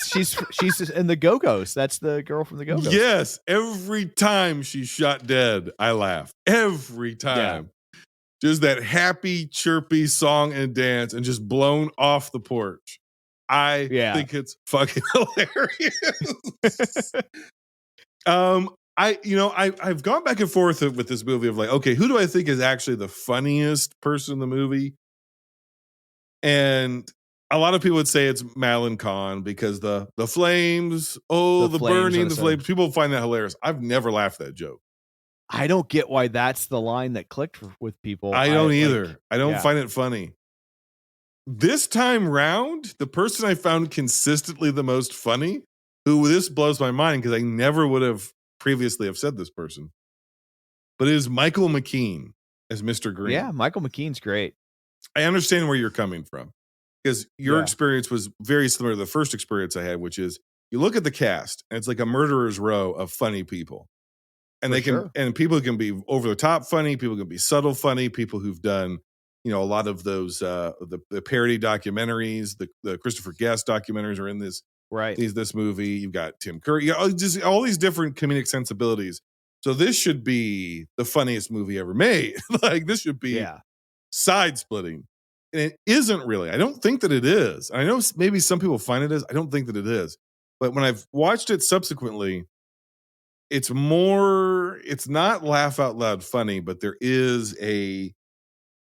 She's in the Go-Go's. That's the girl from the Go-Go's. Yes. Every time she's shot dead, I laugh. Every time. Yeah. Just that happy, chirpy song and dance and just blown off the porch. I think it's fucking hilarious. I've gone back and forth with this movie of like, okay, who do I think is actually the funniest person in the movie? And a lot of people would say it's Madeline Kahn because the flames, the burning, the flames. People find that hilarious. I've never laughed at that joke. I don't get why that's the line that clicked with people. I don't either. I don't find it funny. This time round, the person I found consistently the most funny, who this blows my mind because I never would have previously have said this person, but it is Michael McKean as Mr. Green. Yeah, Michael McKean's great. I understand where you're coming from because your experience was very similar to the first experience I had, which is you look at the cast and it's like a murderer's row of funny people. And and people can be over the top funny, people can be subtle funny, people who've done, a lot of those the parody documentaries, the Christopher Guest documentaries are in this this movie. You've got Tim Curry, just all these different comedic sensibilities. So this should be the funniest movie ever made. Like this should be side splitting. And it isn't really. I don't think that it is. I know maybe some people find it is. I don't think that it is. But when I've watched it subsequently, it's not laugh out loud funny, but there is a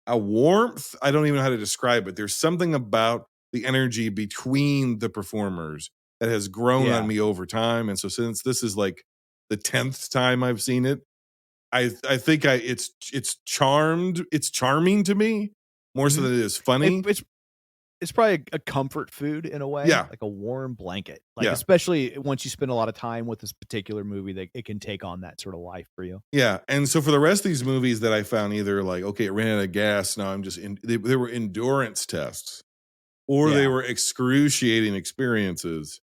warmth. I don't even know how to describe it. There's something about the energy between the performers that has grown on me over time. And so since this is like the 10th time I've seen it, I think it's charming to me more so than it is funny. It's probably a comfort food in a way, like a warm blanket. Like especially once you spend a lot of time with this particular movie, that it can take on that sort of life for you. Yeah, and so for the rest of these movies that I found, either like it ran out of gas. Now I'm just they were endurance tests, or they were excruciating experiences.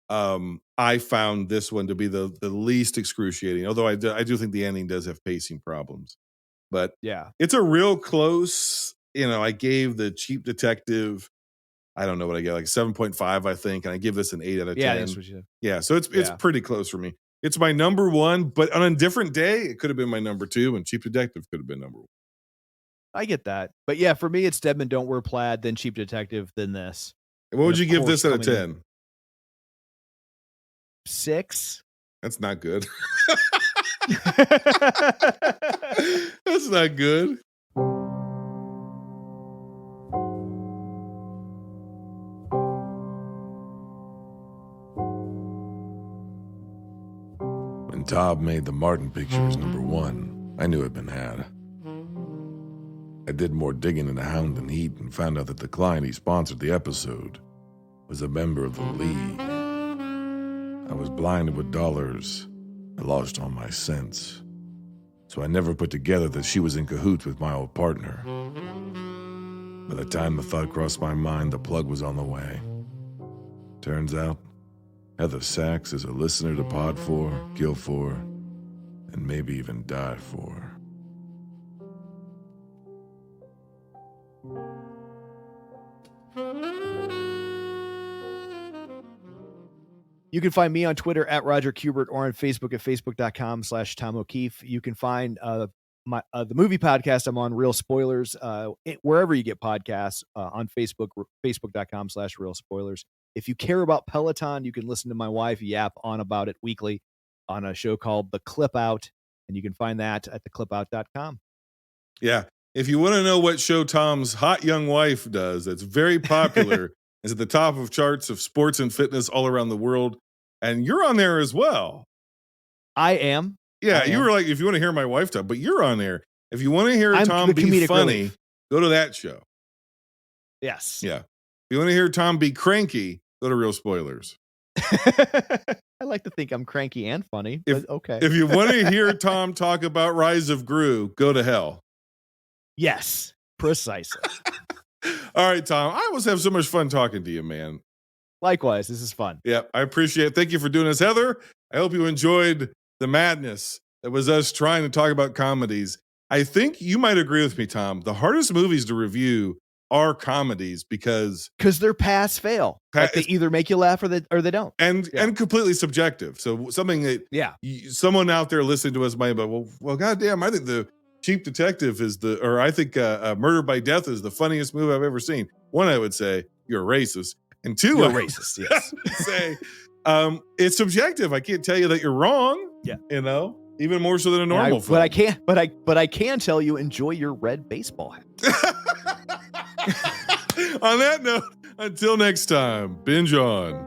I found this one to be the least excruciating, although I do think the ending does have pacing problems. But it's a real close. I gave the Cheap Detective, I don't know what I get, like 7.5, I think, and I give this an 8 out of 10. Yeah, that's what you did. Yeah, so it's pretty close for me. It's my number one, but on a different day, it could have been my number 2, and Cheap Detective could have been number 1. I get that. But yeah, for me, it's Dead Men Don't Wear Plaid, then Cheap Detective, then this. And what would you give this out of 10? 6. That's not good. That's not good. When Tob made the Martin Pictures number 1, I knew it'd been had. I did more digging into Hound and Heat and found out that the client he sponsored the episode was a member of the League. I was blinded with dollars. I lost all my sense. So I never put together that she was in cahoots with my old partner. By the time the thought crossed my mind, the plug was on the way. Turns out, Heather Sachs is a listener to Pod for, Kill for, and maybe even die for. You can find me on Twitter at Roger Kubert or on Facebook at facebook.com/Tom O'Keefe. You can find the movie podcast I'm on, Real Spoilers, wherever you get podcasts, on Facebook, facebook.com/Real Spoilers. If you care about Peloton, you can listen to my wife yap on about it weekly on a show called The Clip Out, and you can find that at theclipout.com. Yeah. If you want to know what show Tom's hot young wife does, that's very popular, is at the top of charts of sports and fitness all around the world. And you're on there as well. I am. Yeah, you were like, if you want to hear my wife talk, but you're on there. If you want to hear Tom be funny, go to that show. Yes. Yeah. If you want to hear Tom be cranky, go to Real Spoilers. I like to think I'm cranky and funny, but okay. If you want to hear Tom talk about Rise of Gru, go to hell. Yes, precisely. All right, Tom. I always have so much fun talking to you, man. Likewise, this is fun. Yeah, I appreciate it. Thank you for doing this, Heather. I hope you enjoyed the madness That was us trying to talk about comedies. I think you might agree with me, Tom. The hardest movies to review are comedies because they're pass fail. Like they either make you laugh or they don't, and completely subjective. So something that someone out there listening to us might be, well, goddamn, I think the Cheap Detective I think Murder by Death is the funniest movie I've ever seen. One, I would say you're a racist, and two, you're racist. Yes, say it's subjective. I can't tell you that you're wrong. Yeah, even more so than a normal film. But I can tell you, enjoy your red baseball hat. On that note, until next time, binge on.